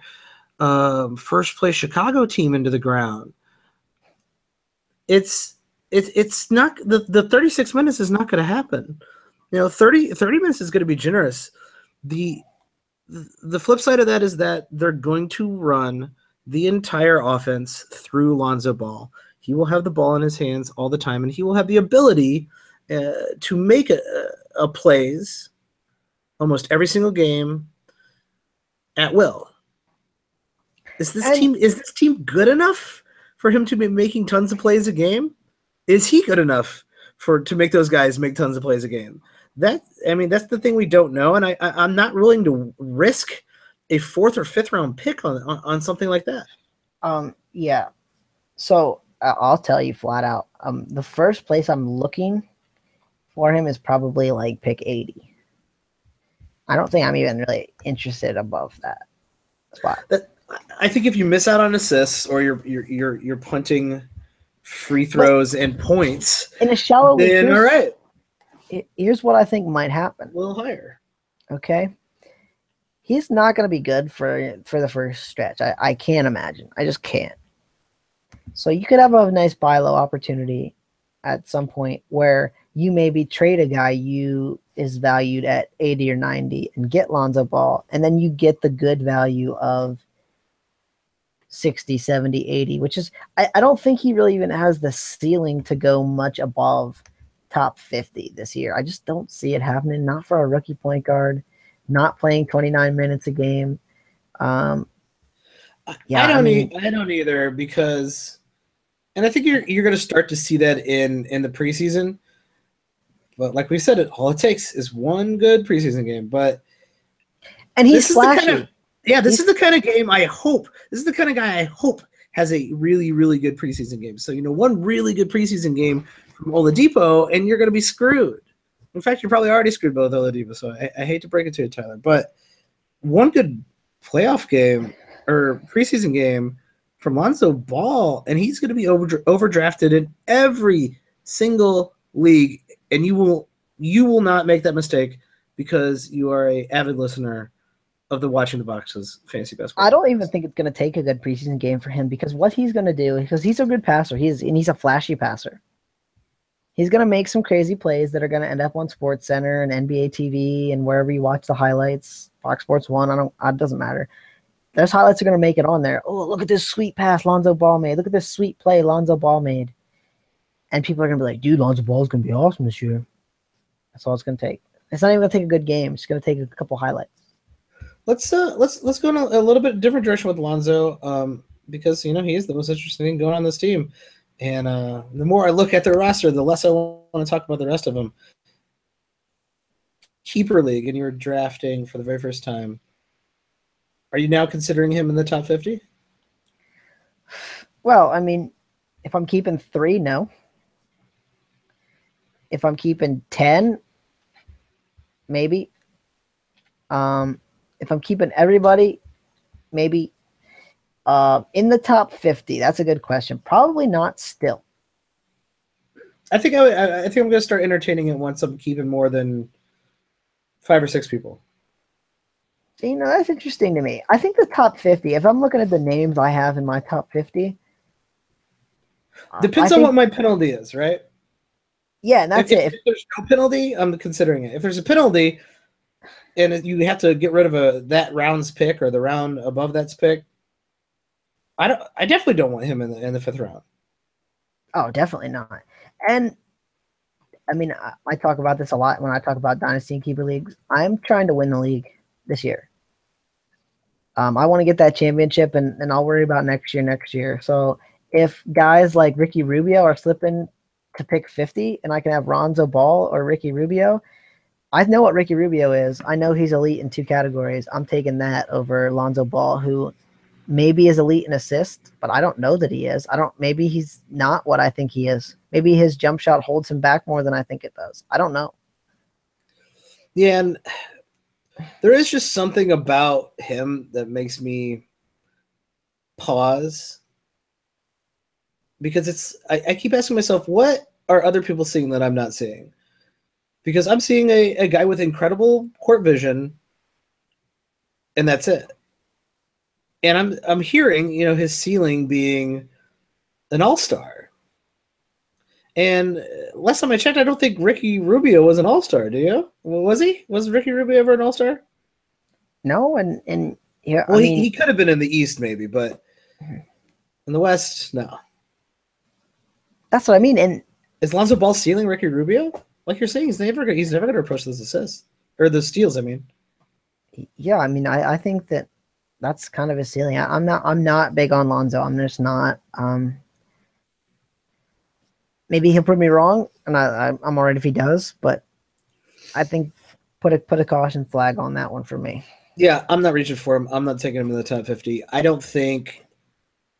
first place Chicago team into the ground. It's not the 36 minutes is not going to happen. 30 minutes is going to be generous. The flip side of that is that they're going to run the entire offense through Lonzo Ball. He will have the ball in his hands all the time, and he will have the ability to make a plays almost every single game at will. Is this team good enough for him to be making tons of plays a game? Is he good enough to make those guys make tons of plays a game? That's the thing we don't know, and I'm not willing to risk a 4th or 5th round pick on something like that. Yeah. So I'll tell you flat out. The first place I'm looking for him is probably like pick 80. I don't think I'm even really interested above that spot. I think if you miss out on assists or you're punting free throws and points in a shallow league, then all right. Here's what I think might happen. A little higher. Okay. He's not going to be good for the first stretch. I can't imagine. I just can't. So you could have a nice buy low opportunity at some point where you maybe trade a guy is valued at 80 or 90 and get Lonzo Ball, and then you get the good value of 60, 70, 80, which is, I don't think he really even has the ceiling to go much above top 50 this year. I just don't see it happening. Not for a rookie point guard, not playing 29 minutes a game. Yeah, I don't either, because, and I think you're going to start to see that in the preseason. But like we said, all it takes is one good preseason game. And he's flashy. This is the kind of game I hope. This is the kind of guy I hope has a really, really good preseason game. So, one really good preseason game from Oladipo, and you're going to be screwed. In fact, you're probably already screwed with Oladipo, so I hate to break it to you, Tyler. But one good playoff game or preseason game from Lonzo Ball, and he's going to be overdrafted in every single league, and you will not make that mistake because you are an avid listener of the Watching the Boxes fantasy basketball. I don't even think it's going to take a good preseason game for him, because what he's going to do, because he's a good passer, he's a flashy passer. He's going to make some crazy plays that are going to end up on SportsCenter and NBA TV and wherever you watch the highlights, Fox Sports 1, it doesn't matter. Those highlights are going to make it on there. Oh, look at this sweet pass Lonzo Ball made. Look at this sweet play Lonzo Ball made. And people are going to be like, dude, Lonzo Ball is going to be awesome this year. That's all it's going to take. It's not even going to take a good game. It's going to take a couple highlights. Let's go in a little bit different direction with Lonzo, because he is the most interesting thing going on this team, and the more I look at their roster, the less I want to talk about the rest of them. Keeper league, and you're drafting for the very first time. Are you now considering him in the top 50? Well, I mean, if I'm keeping 3, no. If I'm keeping 10, maybe. If I'm keeping everybody, maybe. In the top 50, that's a good question. Probably not still. I think I'm going to start entertaining it once I'm keeping more than 5 or 6 people. That's interesting to me. I think the top 50, if I'm looking at the names I have in my top 50. Depends on what my penalty is, right? Yeah, and that's it. If there's no penalty, I'm considering it. If there's a penalty, and you have to get rid of that round's pick or the round above that's pick, I definitely don't want him in the 5th round. Oh, definitely not. And I mean, I talk about this a lot when I talk about dynasty and keeper leagues. I'm trying to win the league this year. I want to get that championship, and I'll worry about next year. So if guys like Ricky Rubio are slipping to pick 50, and I can have Lonzo Ball or Ricky Rubio, I know what Ricky Rubio is. I know he's elite in 2 categories. I'm taking that over Lonzo Ball, who maybe is elite in assists, but I don't know that he is. Maybe he's not what I think he is. Maybe his jump shot holds him back more than I think it does. I don't know. Yeah, and there is just something about him that makes me pause, because I keep asking myself, what are other people seeing that I'm not seeing? Because I'm seeing a guy with incredible court vision, and that's it. And I'm hearing, his ceiling being an all-star. And last time I checked, I don't think Ricky Rubio was an all-star. Do you? Was he? Was Ricky Rubio ever an all-star? No, and yeah. Well, he could have been in the East, maybe, but in the West, no. That's what I mean. And is Lonzo Ball stealing Ricky Rubio? Like you're saying, he's never going to approach those assists or the steals. I mean, yeah. I mean, I think that's kind of his ceiling. I'm not big on Lonzo. I'm just not. Maybe he'll prove me wrong, and I'm all right if he does. But I think put a caution flag on that one for me. Yeah, I'm not reaching for him. I'm not taking him in the top 50. I don't think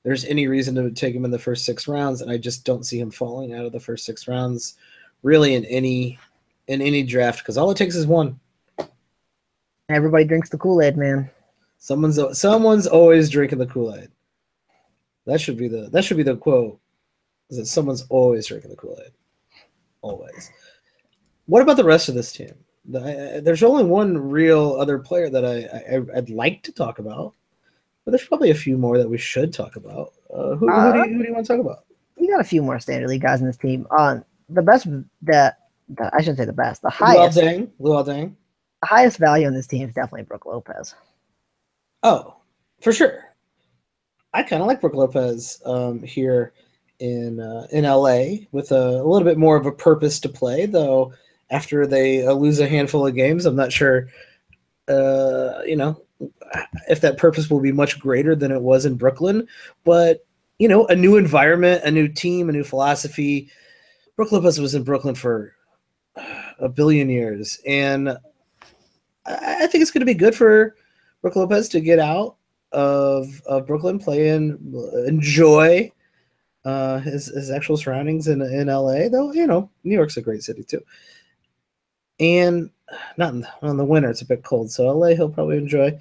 there's any reason to take him in the first 6 rounds, and I just don't see him falling out of the first 6 rounds, really, in any draft, because all it takes is one. Everybody drinks the Kool-Aid, man. Someone's always drinking the Kool-Aid. That should be the quote. Is that someone's always drinking the Kool-Aid? Always. What about the rest of this team? There's only one real other player that I'd like to talk about, but there's probably a few more that we should talk about. Who do you want to talk about? You got a few more standard league guys in this team. The best I shouldn't say the best. The highest. Luol Deng. The highest value in this team is definitely Brook Lopez. Oh, for sure. I kind of like Brook Lopez here in LA with a little bit more of a purpose to play. Though after they lose a handful of games, I'm not sure, if that purpose will be much greater than it was in Brooklyn. But a new environment, a new team, a new philosophy. Brook Lopez was in Brooklyn for a billion years, and I think it's going to be good for Brook Lopez to get out of Brooklyn, play and enjoy his actual surroundings in LA. Though New York's a great city too, and not in the winter; it's a bit cold. So LA he'll probably enjoy.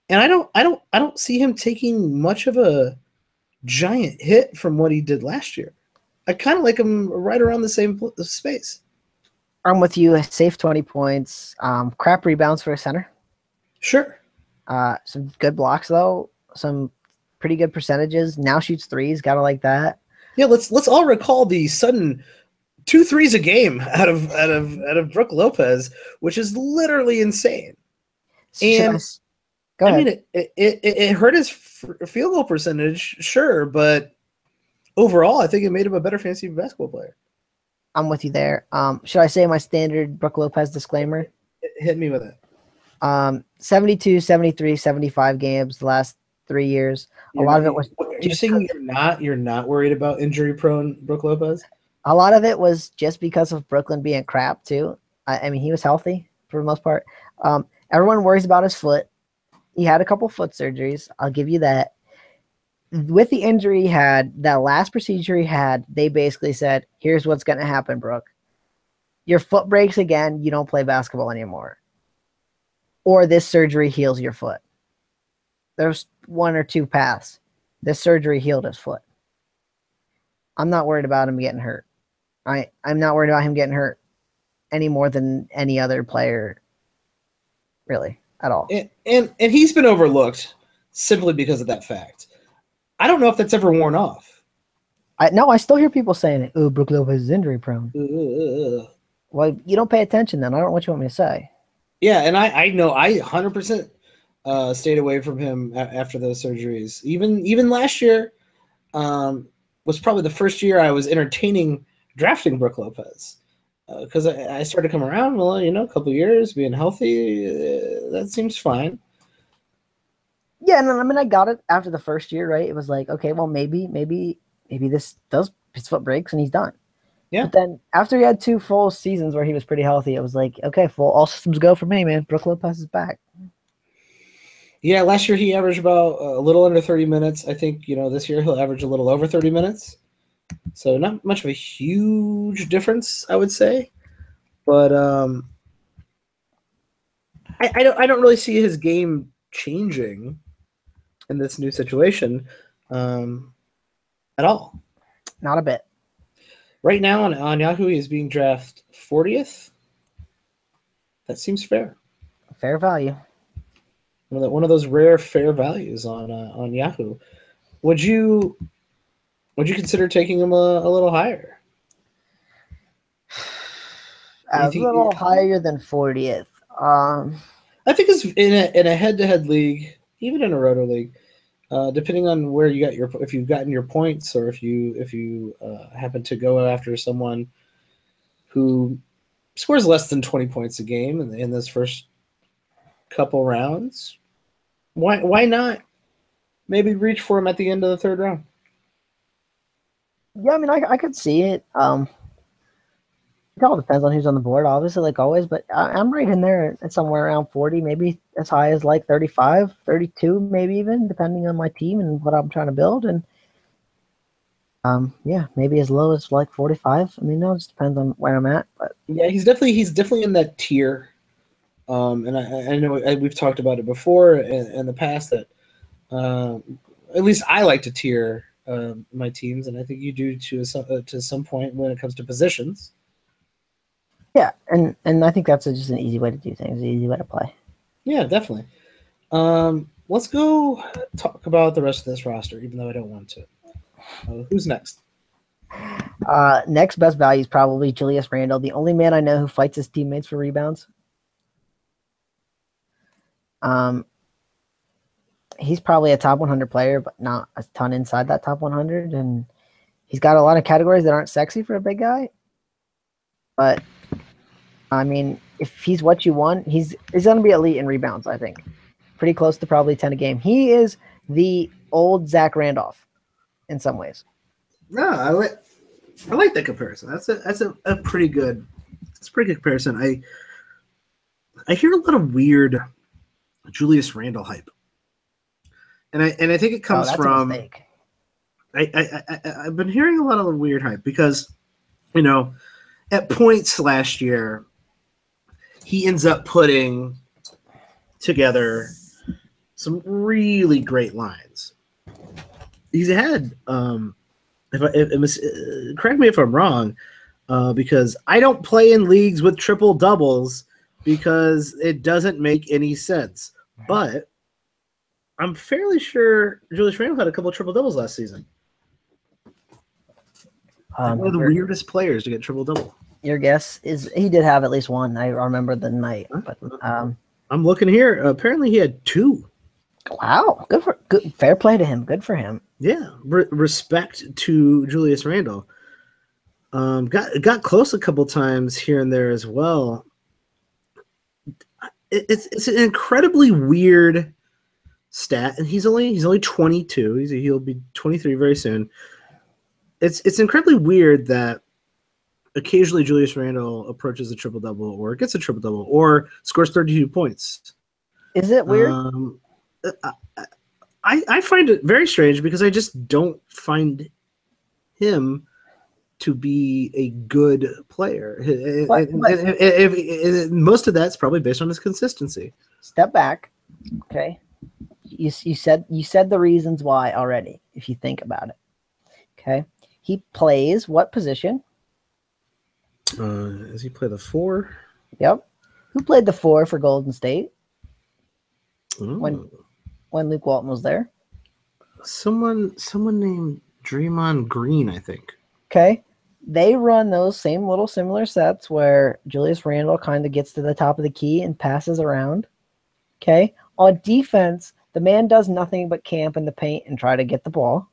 And I don't see him taking much of a giant hit from what he did last year. I kind of like him right around the same space. I'm with you. Safe 20 points. Crap rebounds for a center. Sure. Some good blocks though. Some pretty good percentages. Now shoots threes. Gotta like that. Yeah, let's all recall the sudden 2 threes a game out of Brook Lopez, which is literally insane. And go ahead. I mean, it hurt his field goal percentage, sure, but overall, I think it made him a better fantasy basketball player. I'm with you there. Should I say my standard Brook Lopez disclaimer? Hit me with it. 72, 73, 75 games the last 3 years. A lot of it was. Are you saying you're not worried about injury prone Brook Lopez? A lot of it was just because of Brooklyn being crap too. I mean, he was healthy for the most part. Everyone worries about his foot. He had a couple foot surgeries. I'll give you that. With the injury he had, that last procedure he had, they basically said, here's what's going to happen, Brook. Your foot breaks again, you don't play basketball anymore. Or this surgery heals your foot. There's 1 or 2 paths. This surgery healed his foot. I'm not worried about him getting hurt. I'm not worried about him getting hurt any more than any other player, really, at all. And he's been overlooked simply because of that fact. I don't know if that's ever worn off. I still hear people saying it. Oh, Brook Lopez is injury prone. Well, you don't pay attention then. I don't know what you want me to say. Yeah, and I know I 100% stayed away from him after those surgeries. Even last year was probably the first year I was entertaining drafting Brook Lopez because I started to come around. Well, a couple of years being healthy, that seems fine. Yeah, and I mean, I got it after the first year, right? It was like, okay, well, maybe this does his foot breaks and he's done. Yeah. But then after he had 2 full seasons where he was pretty healthy, it was like, okay, all systems go for me, man. Brook Lopez is back. Yeah, last year he averaged about a little under 30 minutes. I think, this year he'll average a little over 30 minutes. So not much of a huge difference, I would say. But I don't really see his game changing in this new situation at all. Not a bit. Right now on Yahoo, he is being drafted 40th. That seems fair. Fair value. One of those rare fair values on Yahoo. Would you consider taking him a little higher? A little higher than 40th. I think it's in a head-to-head league, even in a roto league, depending on where you got if you've gotten your points or if you happen to go after someone who scores less than 20 points a game in this first couple rounds, why not maybe reach for him at the end of the 3rd round? Yeah, I mean, I could see it. It all depends on who's on the board, obviously, like always, but I'm right in there at somewhere around 40, maybe as high as like 35, 32, maybe even, depending on my team and what I'm trying to build. And yeah, maybe as low as like 45. I mean, it just depends on where I'm at. But yeah, he's definitely in that tier. And I know we've talked about it before in the past that at least I like to tier my teams, and I think you do to some point when it comes to positions. Yeah, and I think that's just an easy way to do things, an easy way to play. Yeah, definitely. Let's go talk about the rest of this roster, even though I don't want to. Who's next? Next best value is probably Julius Randle, the only man I know who fights his teammates for rebounds. he's probably a top 100 player, but not a ton inside that top 100. And he's got a lot of categories that aren't sexy for a big guy. But I mean, if he's what you want, he's going to be elite in rebounds, I think. Pretty close to probably 10 a game. He is the old Zach Randolph in some ways. No, I like that comparison. That's a pretty good. It's a pretty good comparison. I hear a lot of weird Julius Randle hype, and I think it comes from. I've been hearing a lot of weird hype because, at points last year, he ends up putting together some really great lines. He's had, correct me if I'm wrong, because I don't play in leagues with triple doubles because it doesn't make any sense. But I'm fairly sure Julius Randle had a couple of triple doubles last season. One of the weirdest players to get triple double. Your guess is he did have at least one. I remember the night, but I'm looking here. Apparently, he had 2. Wow, good. Fair play to him. Good for him. Yeah, respect to Julius Randle. Got close a couple times here and there as well. It's an incredibly weird stat, and he's only 22. He'll be 23 very soon. It's incredibly weird that occasionally Julius Randle approaches a triple double, or gets a triple double, or scores 32 points. Is it weird? I find it very strange because I just don't find him to be a good player. Most of that's probably based on his consistency. Step back, okay. You said the reasons why already. If you think about it, okay. He plays what position? Does he play the 4? Yep. Who played the 4 for Golden State? Oh. When Luke Walton was there? Someone named Draymond Green, I think. Okay. They run those same little similar sets where Julius Randle kind of gets to the top of the key and passes around. Okay. On defense, the man does nothing but camp in the paint and try to get the ball.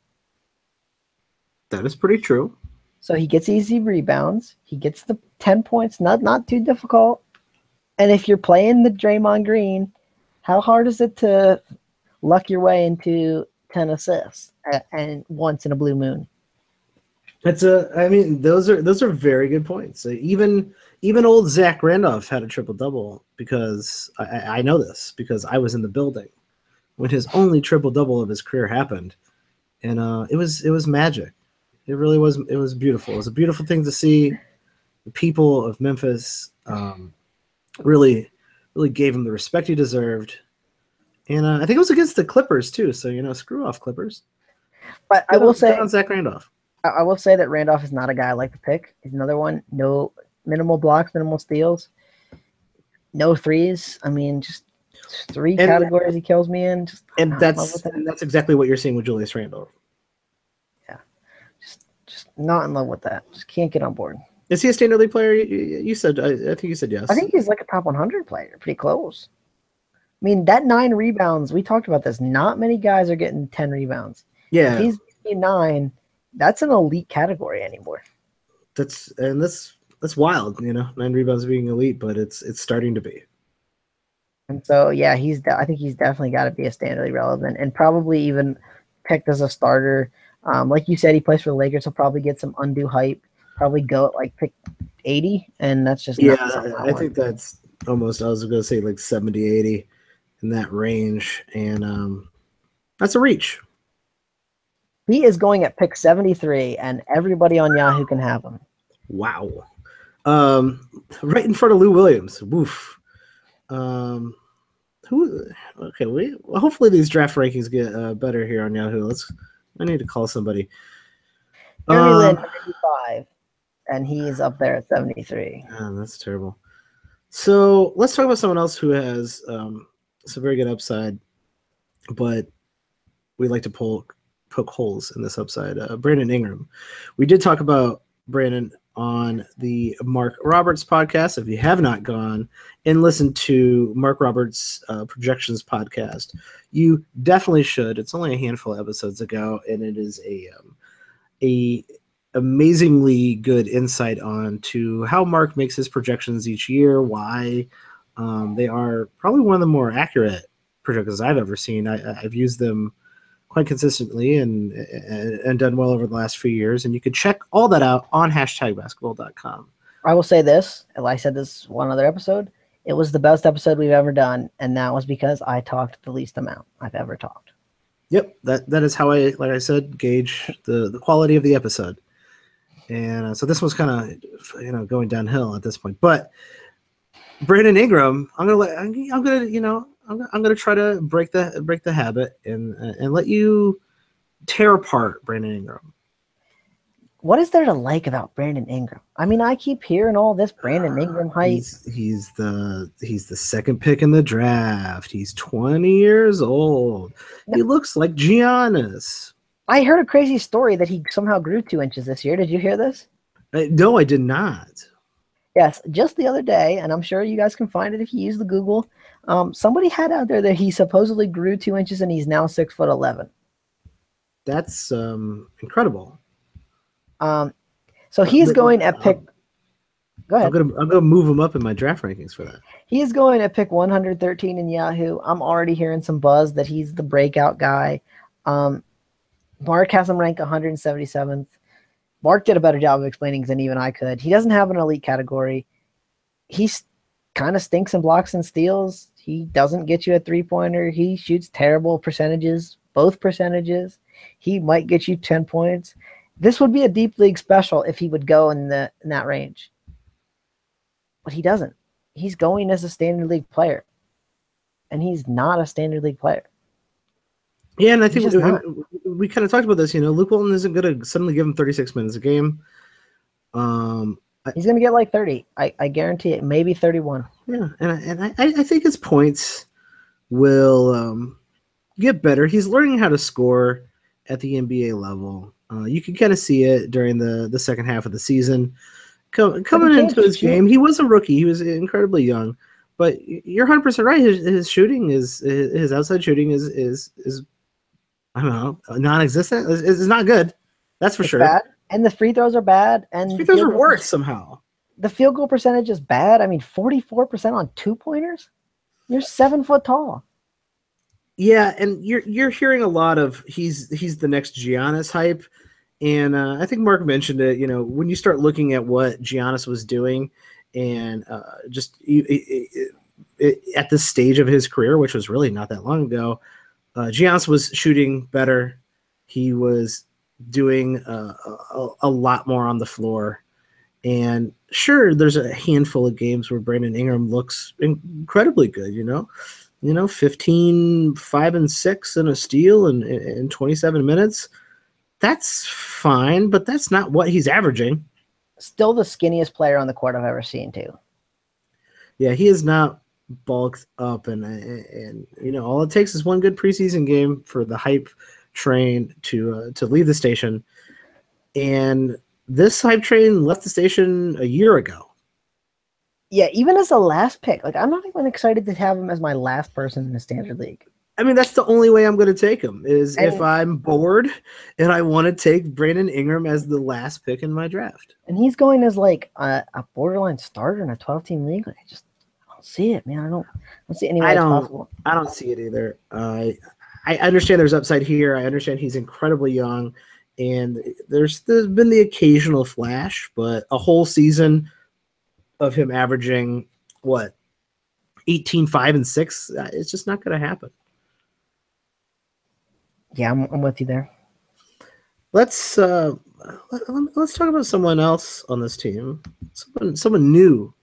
That is pretty true. So he gets easy rebounds. He gets the 10 points, not too difficult. And if you're playing the Draymond Green, how hard is it to luck your way into 10 assists and once in a blue moon? Those are very good points. Even old Zach Randolph had a triple double because I know this because I was in the building when his only triple double of his career happened, and it was magic. It really was. It was beautiful. It was a beautiful thing to see. The people of Memphis really gave him the respect he deserved, and I think it was against the Clippers too. So screw off Clippers. But I will say on Zach Randolph. I will say that Randolph is not a guy I like to pick. He's another one. No minimal blocks, minimal steals, no threes. I mean, just 3 categories he kills me in. That's exactly what you're seeing with Julius Randle. Yeah, just not in love with that. Just can't get on board. Is he a standard league player? You said. I think you said yes. I think he's like a top 100 player. Pretty close. I mean, that 9 rebounds. We talked about this. Not many guys are getting 10 rebounds. Yeah, if he's 9. That's an elite category anymore. That's wild, 9 rebounds being elite, but it's starting to be. And so, yeah, I think he's definitely got to be a standard league relevant and probably even picked as a starter. Like you said, he plays for the Lakers. He'll probably get some undue hype. Probably go at like pick 80, and that's just I think that's almost. I was going to say like 70, 80 in that range, and that's a reach. He is going at pick 73, and everybody on Yahoo can have him. Wow. Right in front of Lou Williams. Woof. Hopefully these draft rankings get better here on Yahoo. I need to call somebody. Jeremy Lin, 95, and he's up there at 73. Oh, that's terrible. So let's talk about someone else who has some very good upside, but we like to poke holes in this upside. Brandon Ingram. We did talk about Brandon on the Mark Roberts podcast. If you have not gone and listened to Mark Roberts' projections podcast, you definitely should. It's only a handful of episodes ago, and it is a amazingly good insight on to how Mark makes his projections each year, why they are probably one of the more accurate projections I've ever seen. I've used them quite consistently and done well over the last few years. And you can check all that out on hashtagbasketball.com. I will say this, and I said this one other episode, it was the best episode we've ever done, and that was because I talked the least amount I've ever talked. Yep, that is how I, like I said, gauge the quality of the episode. And so this was kind of going downhill at this point. But Brandon Ingram, I'm gonna try to break the habit and let you tear apart Brandon Ingram. What is there to like about Brandon Ingram? I mean, I keep hearing all this Brandon Ingram hype. He's the second pick in the draft. He's 20 years old. No. He looks like Giannis. I heard a crazy story that he somehow grew 2 inches this year. Did you hear this? No, I did not. Yes, just the other day, and I'm sure you guys can find it if you use the Google. Somebody had out there that he supposedly grew 2 inches and he's now 6'11". That's incredible. So he's going at pick. Go ahead. I'm gonna move him up in my draft rankings for that. He is going at pick 113 in Yahoo. I'm already hearing some buzz that he's the breakout guy. Mark has him ranked 177th. Mark did a better job of explaining than even I could. He doesn't have an elite category. He kind of stinks in blocks and steals. He doesn't get you a three-pointer. He shoots terrible percentages, both percentages. He might get you 10 points. This would be a deep league special if he would go in that range. But he doesn't. He's going as a standard league player. And he's not a standard league player. Yeah, and I think we kind of talked about this. Luke Walton isn't going to suddenly give him 36 minutes a game. He's going to get like 30. I guarantee it. Maybe 31. Yeah, and I think his points will get better. He's learning how to score at the NBA level. You can kind of see it during the second half of the season. Coming into his game, he was a rookie. He was incredibly young. But you're 100% right. His shooting his outside shooting is I don't know, non-existent. It's not good. That's for sure. Bad. And the free throws are bad. And free throws are worse somehow. The field goal percentage is bad. I mean, 44% on 2-pointers. You're 7 foot tall. Yeah, and you're hearing a lot of he's the next Giannis hype, and I think Mark mentioned it. When you start looking at what Giannis was doing, and just at this stage of his career, which was really not that long ago, Giannis was shooting better. He was doing a lot more on the floor, and sure, there's a handful of games where Brandon Ingram looks incredibly good. 15, 5, and 6 and a steal in 27 minutes. That's fine, but that's not what he's averaging. Still the skinniest player on the court I've ever seen, too. Yeah, he is not bulked up, and all it takes is one good preseason game for the hype train to leave the station. And this hype train left the station a year ago. Yeah, even as a last pick. I'm not even excited to have him as my last person in the standard league. I mean, that's the only way I'm going to take him is if I'm bored and I want to take Brandon Ingram as the last pick in my draft. And he's going as a borderline starter in a 12-team league. I don't see it, man. I don't see any way it's possible. I don't see it either. I understand there's upside here. I understand he's incredibly young, and there's been the occasional flash, but a whole season of him averaging 18, 5, and 6, it's just not going to happen. Yeah, I'm with you there. Let's talk about someone else on this team. Someone new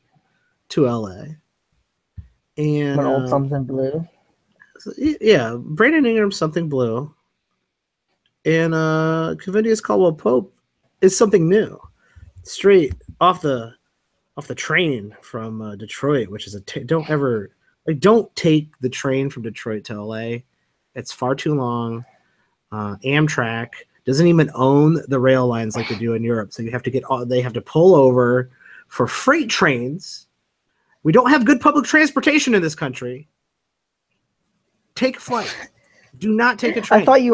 to LA. And an old something blue. Yeah, Brandon Ingram, something blue. And Kavinius Caldwell-Pope is something new. Straight off the train from Detroit, which is don't take the train from Detroit to LA. It's far too long. Amtrak. doesn't even own the rail lines like they do in Europe. So they have to pull over for freight trains. We don't have good public transportation in this country. Take a flight. Do not take a train. I thought you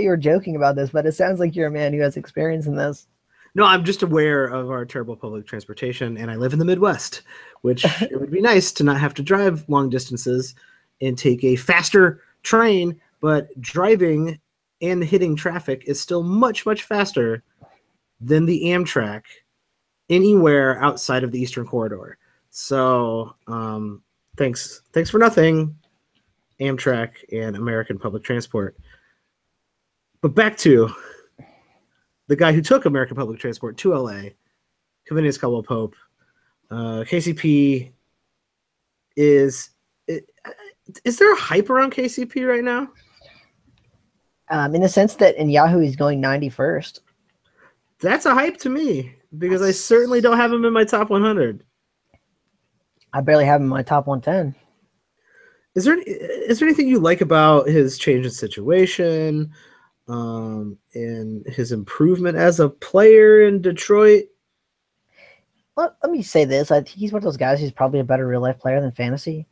were joking about this, but it sounds like you're a man who has experience in this. No, I'm just aware of our terrible public transportation, and I live in the Midwest, which it would be nice to not have to drive long distances and take a faster train, but driving and hitting traffic is still much, much faster than the Amtrak anywhere outside of the Eastern Corridor. So thanks for nothing, Amtrak and American public transport. But back to the guy who took American public transport to LA, Kavinius Caldwell-Pope. KCP is there a hype around KCP right now? In the sense that in Yahoo he's going 91st. That's a hype to me because I certainly don't have him in my top 100. I barely have him in my top 110. Is there anything you like about his change in situation, and his improvement as a player in Detroit? Let me say this. I think he's one of those guys who's probably a better real life player than fantasy.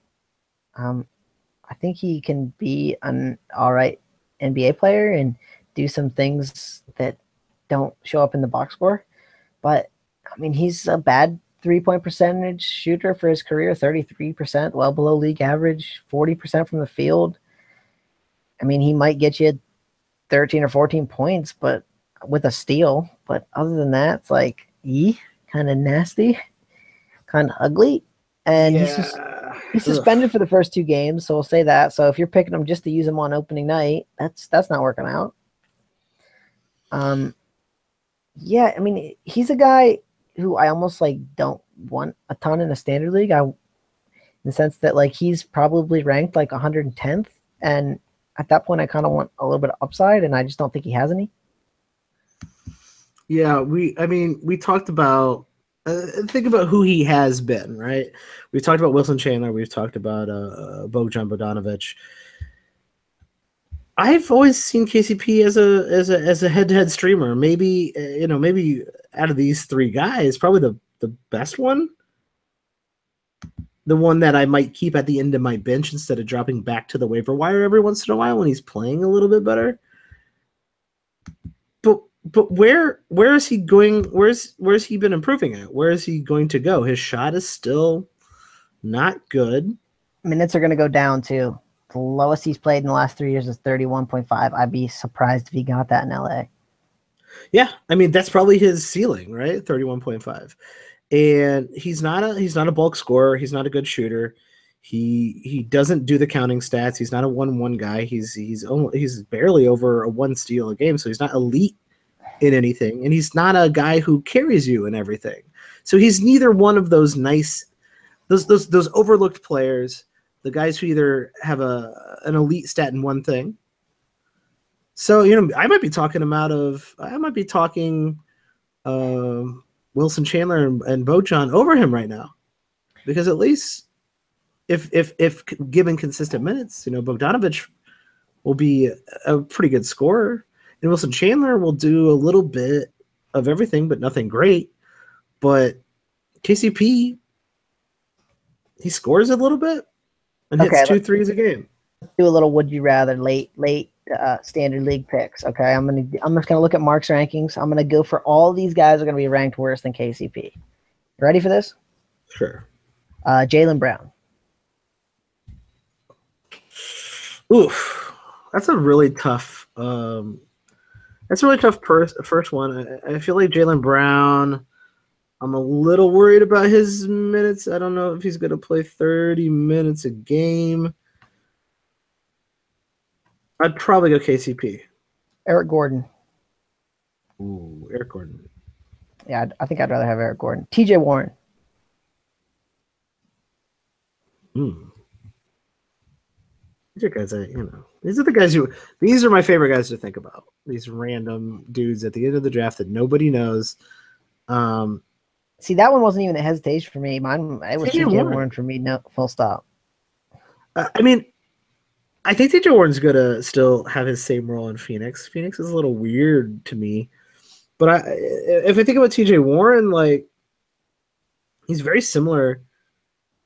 I think he can be an all right NBA player and do some things that don't show up in the box score. But, I mean, he's a bad 3-point percentage shooter for his career, 33%, well below league average, 40% from the field. I mean, he might get you 13 or 14 points, but with a steal. But other than that, it's like, kind of nasty, kind of ugly. And he's suspended for the first 2 games, so we'll say that. So if you're picking him just to use him on opening night, that's not working out. Yeah, I mean, he's a guy who I almost like don't want a ton in a standard league. In the sense that like he's probably ranked like 110th, and at that point I kind of want a little bit of upside, and I just don't think he has any. Yeah, we talked about think about who he has been, right? We've talked about Wilson Chandler. We've talked about Bogdan Bogdanovic. I've always seen KCP as a head-to-head streamer. Maybe maybe out of these 3 guys, probably the best one. The one that I might keep at the end of my bench instead of dropping back to the waiver wire every once in a while when he's playing a little bit better. But where is he going? Where's he been improving at? Where is he going to go? His shot is still not good. Minutes are going to go down too. The lowest he's played in the last 3 years is 31.5. I'd be surprised if he got that in LA. Yeah, I mean that's probably his ceiling, right? 31.5. And he's not a bulk scorer. He's not a good shooter. He doesn't do the counting stats. He's not a 1-1 guy. He's barely over a 1 steal a game, so he's not elite in anything, and he's not a guy who carries you in everything. So he's neither one of those nice, those overlooked players, the guys who either have an elite stat in one thing. So I might be talking Wilson Chandler and Bojan over him right now, because at least if given consistent minutes, Bogdanovic will be a pretty good scorer. And Wilson Chandler will do a little bit of everything, but nothing great. But KCP, he scores a little bit and hits 2 threes a game. Let's do a little would you rather late standard league picks. Okay, I'm just gonna look at Mark's rankings. I'm gonna go for all these guys are gonna be ranked worse than KCP. Ready for this? Sure. Jaylen Brown. Oof, that's a really tough. That's a really tough first one. I feel like Jaylen Brown, I'm a little worried about his minutes. I don't know if he's going to play 30 minutes a game. I'd probably go KCP. Eric Gordon. Ooh, Eric Gordon. Yeah, I think I'd rather have Eric Gordon. TJ Warren. These are guys these are the guys these are my favorite guys to think about. These random dudes at the end of the draft that nobody knows. See, that one wasn't even a hesitation for me. It was TJ Warren for me. No, full stop. I mean, I think TJ Warren's gonna still have his same role in Phoenix. Phoenix is a little weird to me, but if I think about TJ Warren, like he's very similar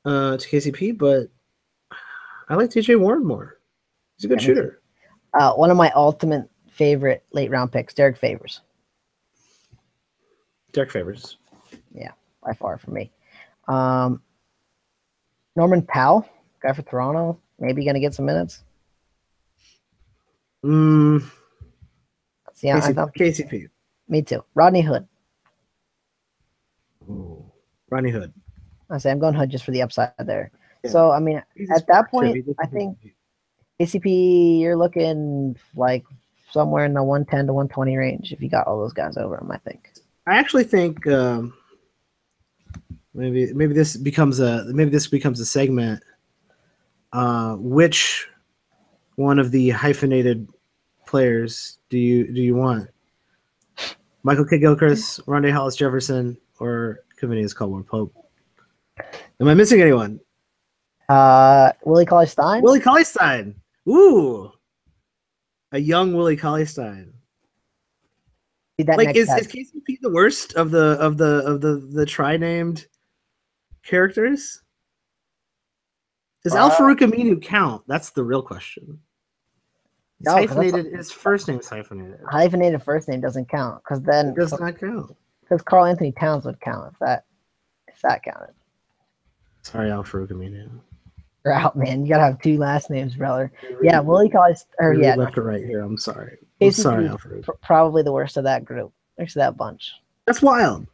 to KCP, but I like TJ Warren more. He's a good shooter. One of my ultimate favorite late round picks, Derek Favors. Derek Favors. Yeah, by far for me. Norman Powell, guy for Toronto, maybe going to get some minutes. Yeah, KCP. Me too. Rodney Hood. Ooh, Rodney Hood. I say I'm going Hood just for the upside there. Yeah. So I mean, at that point, I think KCP, you're looking like somewhere in the 110 to 120 range if you got all those guys over him. I think. I actually think maybe this becomes a segment. Which one of the hyphenated players do you want? Michael Kidd-Gilchrist, Rondae Hollis-Jefferson, or Kavinius Caldwell-Pope? Am I missing anyone? Willie Cauley-Stein. Willie Cauley-Stein. Ooh, a young Willie Cauley-Stein. Like is KCP the worst of the tri-named characters? Does Al-Farouq Aminu count? That's the real question. It's hyphenated. His first name's hyphenated. Hyphenated first name doesn't count because then it does not count. Because Karl Anthony Towns would count if that counted. Sorry, Al-Farouq Aminu. You're out, man. You gotta have two last names, brother. Yeah, Willie Collins. Left or right here. I'm sorry. I'm sorry, Al-Farouq. Probably the worst of that group. Next to that bunch. That's wild.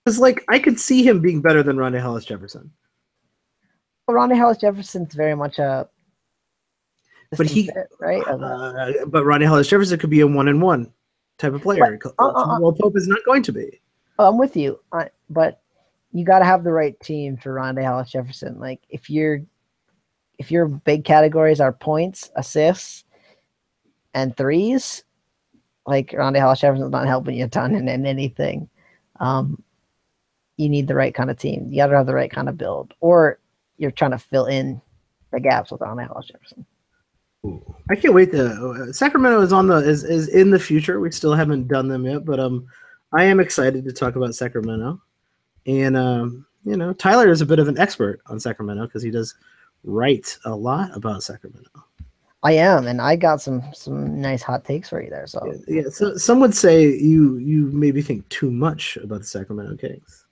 Because like I could see him being better than Rondae Hollis-Jefferson. Well, Rondae Hollis-Jefferson's very much a. But right? But Rondae Hollis-Jefferson could be a 1-1 type of player. Well, Pope is not going to be. Oh, I'm with you, but you got to have the right team for Rondae Hollis-Jefferson. Like if your big categories are points, assists, and threes, like Rondae Hollis-Jefferson's not helping you a ton in anything. You need the right kind of team. You got to have the right kind of build, or you're trying to fill in the gaps with Rondae Hollis-Jefferson. Ooh. I can't wait to Sacramento is in the future. We still haven't done them yet, but I am excited to talk about Sacramento. And Tyler is a bit of an expert on Sacramento because he does write a lot about Sacramento. I am, and I got some nice hot takes for you there. So yeah. So some would say you maybe think too much about the Sacramento Kings.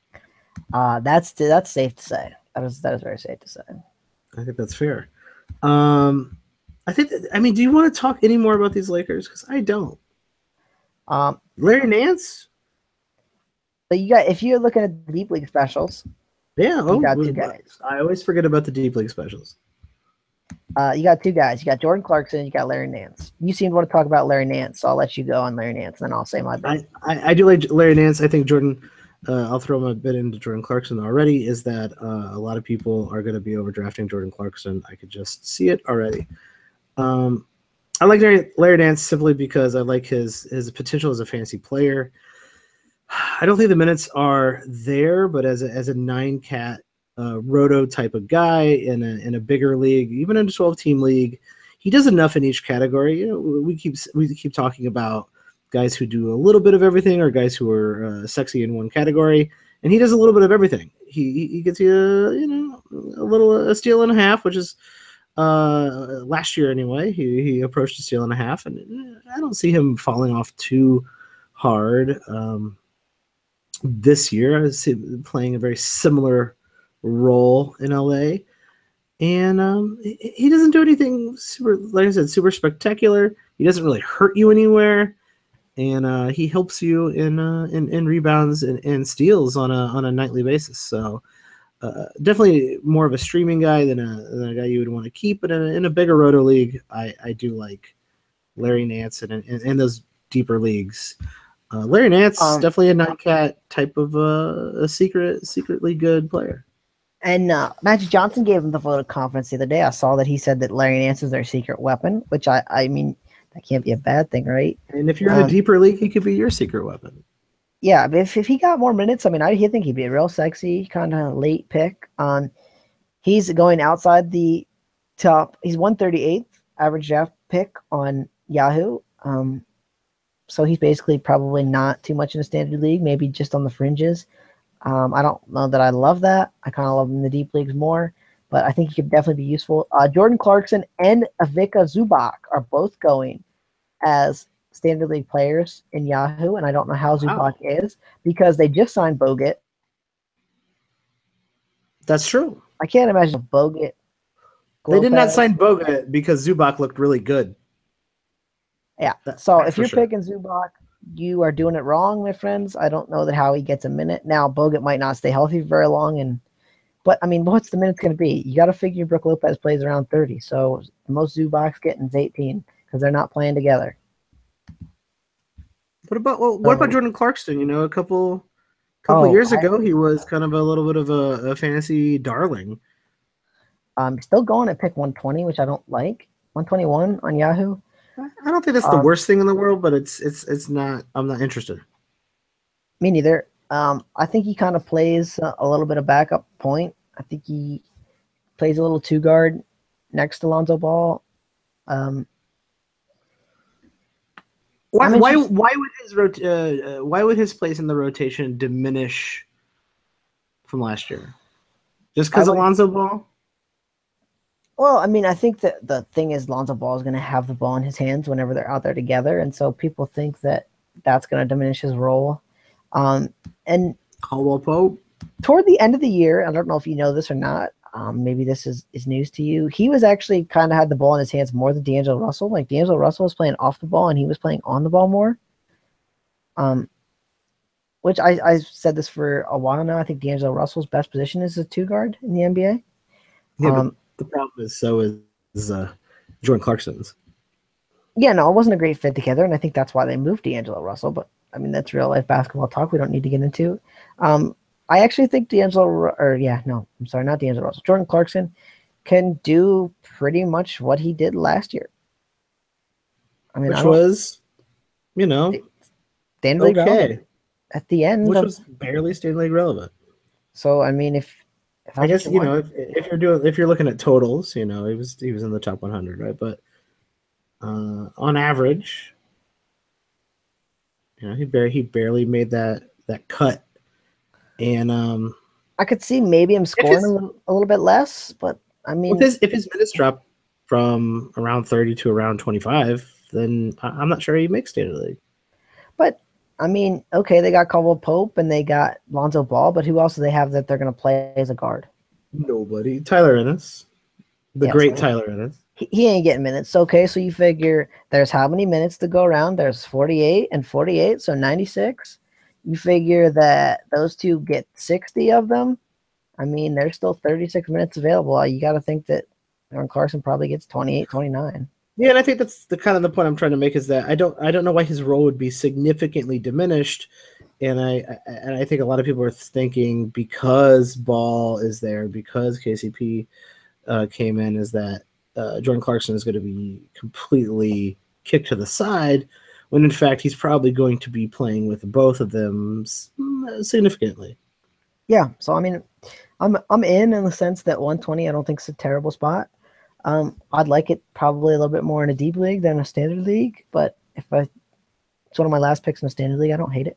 That's safe to say. That is very safe to say. I think that's fair. Do you want to talk any more about these Lakers? Because I don't. Larry Nance. So if you're looking at the Deep League specials, yeah, you got two guys. I always forget about the Deep League specials. You got two guys. You got Jordan Clarkson. You got Larry Nance. You seem to want to talk about Larry Nance, so I'll let you go on Larry Nance, and then I'll say my bit. I do like Larry Nance. I think Jordan. I'll throw my bit into Jordan Clarkson already. Is that a lot of people are going to be overdrafting Jordan Clarkson? I could just see it already. I like Larry Nance simply because I like his potential as a fantasy player. I don't think the minutes are there, but as a 9-cat roto type of guy in a bigger league, even in a 12-team league, he does enough in each category. We keep talking about guys who do a little bit of everything or guys who are sexy in one category, and he does a little bit of everything. He gets you a steal and a half, which is last year anyway. He approached a steal and a half, and I don't see him falling off too hard. This year, I see him playing a very similar role in LA, and he doesn't do anything super, like I said, super spectacular. He doesn't really hurt you anywhere, and he helps you in rebounds and steals on a nightly basis. So definitely more of a streaming guy than a guy you would want to keep. But in a bigger roto league, I do like Larry Nance, and in those deeper leagues. Larry Nance is definitely a 9-cat type of a secretly good player. And Magic Johnson gave him the vote of confidence the other day. I saw that he said that Larry Nance is their secret weapon, which I mean, that can't be a bad thing, right? And if you're in a deeper league, he could be your secret weapon. Yeah, but if he got more minutes, I mean, I think he'd be a real sexy kind of late pick. He's going outside the He's 138th average draft pick on Yahoo. So he's basically probably not too much in a standard league, maybe just on the fringes. I don't know that I love that. I kind of love him in the deep leagues more, but I think he could definitely be useful. Jordan Clarkson and Ivica Zubac are both going as standard league players in Yahoo, and I don't know how Zubac is because they just signed Bogut. That's true. I can't imagine Bogut. They did not sign Bogut because Zubac looked really good. Yeah. So if you're picking Zubac, you are doing it wrong, my friends. I don't know that how he gets a minute. Now, Bogut might not stay healthy for very long, but I mean, what's the minutes going to be? You got to figure Brook Lopez plays around 30. So the most Zubac's getting is 18 because they're not playing together. What about Jordan Clarkson? You know, a couple years ago, he was kind of a little bit of a fantasy darling. Still going at pick 120, which I don't like. 121 on Yahoo. I don't think that's the worst thing in the world, but it's not. I'm not interested. Me neither. I think he kind of plays a little bit of backup point. I think he plays a little two guard next to Lonzo Ball. Why would his place in the rotation diminish from last year? Just because of Lonzo Ball? Well, I mean, I think that the thing is Lonzo Ball is going to have the ball in his hands whenever they're out there together, and so people think that that's going to diminish his role. And Caldwell Pope toward the end of the year, I don't know if you know this or not. Maybe this is news to you. He was actually kind of had the ball in his hands more than D'Angelo Russell. Like D'Angelo Russell was playing off the ball, and he was playing on the ball more. Which I said this for a while now. I think D'Angelo Russell's best position is a two guard in the NBA. Yeah, but the problem is so is Jordan Clarkson's. Yeah, no, it wasn't a great fit together, and I think that's why they moved D'Angelo Russell. But I mean, that's real life basketball talk. We don't need to get into. I actually think not D'Angelo Russell. Jordan Clarkson can do pretty much what he did last year. I mean, which was, standard league relevant at the end, which was barely standard league relevant. So I mean, if I guess if you're looking at totals, he was in the top 100, right? But on average, he barely made that cut, and I could see maybe him scoring a little bit less, but I mean, if his minutes drop from around 30 to around 25, then I'm not sure he makes standard league. But I mean, okay, they got Caldwell Pope and they got Lonzo Ball, but who else do they have that they're going to play as a guard? Nobody. Tyler Ennis, great Tyler Ennis. He ain't getting minutes. Okay, so you figure there's how many minutes to go around? There's 48 and 48, so 96. You figure that those two get 60 of them. I mean, there's still 36 minutes available. You got to think that Jordan Clarkson probably gets 28, 29. Yeah, and I think that's the kind of the point I'm trying to make is that I don't know why his role would be significantly diminished, and I think a lot of people are thinking because Ball is there, because KCP came in, is that Jordan Clarkson is going to be completely kicked to the side, when in fact he's probably going to be playing with both of them significantly. Yeah, so I mean, I'm in the sense that 120 I don't think is a terrible spot. I'd like it probably a little bit more in a deep league than a standard league, but it's one of my last picks in a standard league, I don't hate it.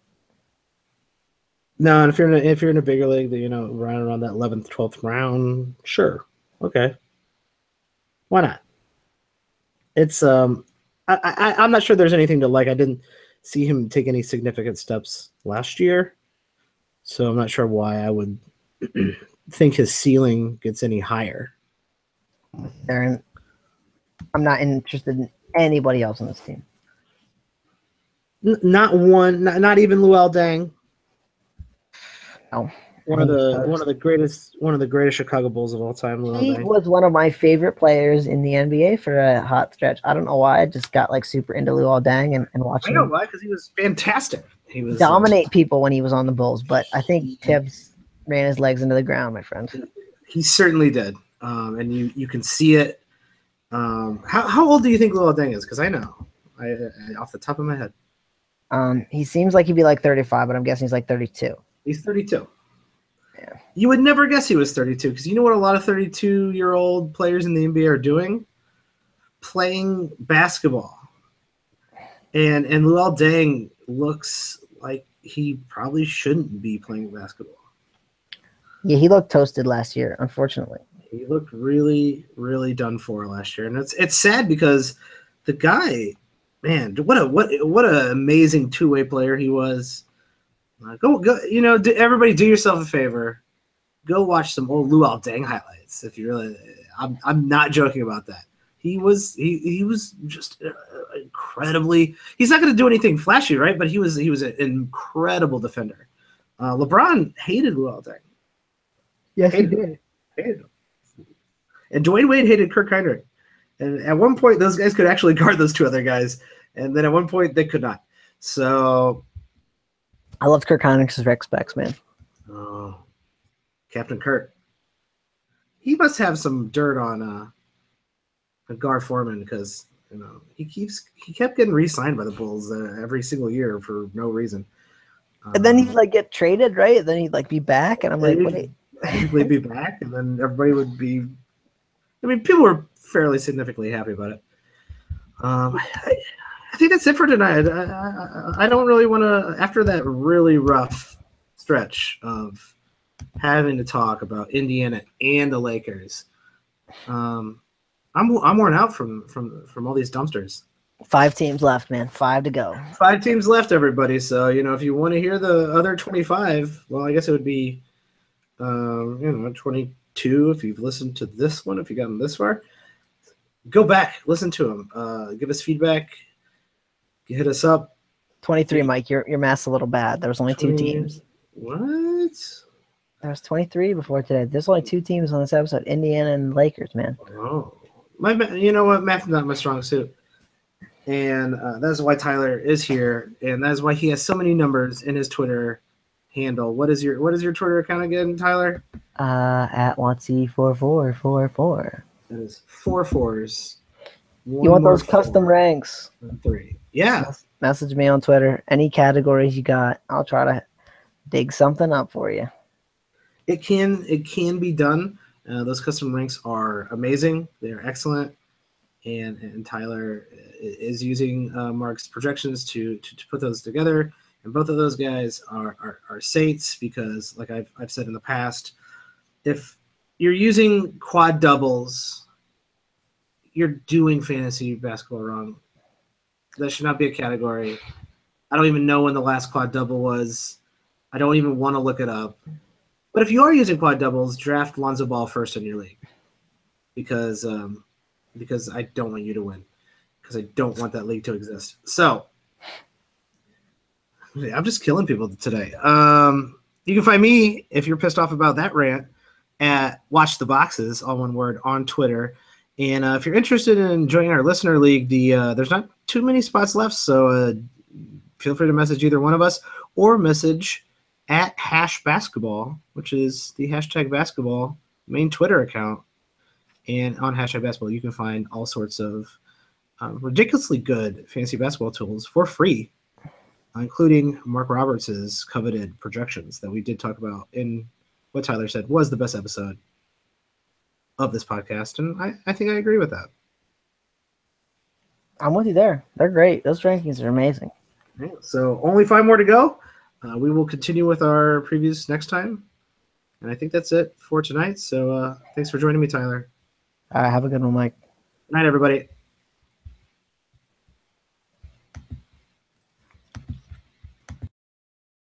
No, and if you're in a bigger league, that right around that 11th, 12th round, sure, okay, why not? It's I'm not sure there's anything to like. I didn't see him take any significant steps last year, so I'm not sure why I would think his ceiling gets any higher. Aaron, I'm not interested in anybody else on this team. Not even Luol Deng. No. One of the greatest Chicago Bulls of all time. He was one of my favorite players in the NBA for a hot stretch. I don't know why. I just got super into Luol Deng and watching him. I know why, because he was fantastic. He was dominate people when he was on the Bulls, but I think Tibbs ran his legs into the ground, my friend. He certainly did, and you can see it. How old do you think Luol Deng is? Because I know, I off the top of my head. He seems like he'd be 35, but I'm guessing he's 32. He's 32. You would never guess he was 32 because you know what a lot of 32-year-old players in the NBA are doing? Playing basketball. And Luol Deng looks like he probably shouldn't be playing basketball. Yeah, he looked toasted last year, unfortunately. He looked really, really done for last year. And it's sad because the guy, man, what a amazing two-way player he was. Go, everybody do yourself a favor. Go watch some old Luol Deng highlights if you really. I'm not joking about that. He was just incredibly. He's not going to do anything flashy, right? But he was an incredible defender. LeBron hated Luol Deng. Yes, he did. Hated him. And Dwayne Wade hated Kirk Hinrich. And at one point, those guys could actually guard those two other guys, and then at one point they could not. So, I loved Kirk Hinrich's rec specs, man. Oh, Captain Kirk. He must have some dirt on Gar Forman because he kept getting re-signed by the Bulls every single year for no reason. And then he'd like get traded, right? Then he'd like be back, and I'm like, wait. He'd be back, and then everybody would be. I mean, people were fairly significantly happy about it. I think that's it for tonight. I don't really want to, after that really rough stretch of having to talk about Indiana and the Lakers. I'm worn out from all these dumpsters. 5 teams left, man. 5 to go. 5 teams left, everybody. So if you want to hear the other 25, well, I guess it would be 22 if you've listened to this one. If you got them this far, go back, listen to them, give us feedback, hit us up. 23, Mike. Your math's a little bad. There was only 2 teams. What? There was 23 before today. There's only 2 teams on this episode: Indiana and Lakers, man. Oh, you know what? Math is not my strong suit, and that's why Tyler is here, and that's why he has so many numbers in his Twitter handle. What is your Twitter account again, Tyler? At Watsy4444. That is 4 4s. You want those custom ranks? 3. Yeah. Message me on Twitter. Any categories you got, I'll try to dig something up for you. It can be done. Those custom ranks are amazing. They're excellent, and Tyler is using Mark's projections to put those together. And both of those guys are saints because, like I've said in the past, if you're using quad doubles, you're doing fantasy basketball wrong. That should not be a category. I don't even know when the last quad double was. I don't even want to look it up. But if you are using quad doubles, draft Lonzo Ball first in your league because I don't want you to win because I don't want that league to exist. So I'm just killing people today. You can find me if you're pissed off about that rant at Watch the Boxes, all one word, on Twitter. And if you're interested in joining our listener league, there's not too many spots left, so feel free to message either one of us or message at #basketball, which is the #basketball main Twitter account. And on #basketball, you can find all sorts of ridiculously good fantasy basketball tools for free, including Mark Roberts' coveted projections that we did talk about in what Tyler said was the best episode of this podcast. And I think I agree with that. I'm with you there. They're great. Those rankings are amazing. Yeah, so only 5 more to go. We will continue with our previews next time. And I think that's it for tonight. So thanks for joining me, Tyler. Have a good one, Mike. Good night, everybody.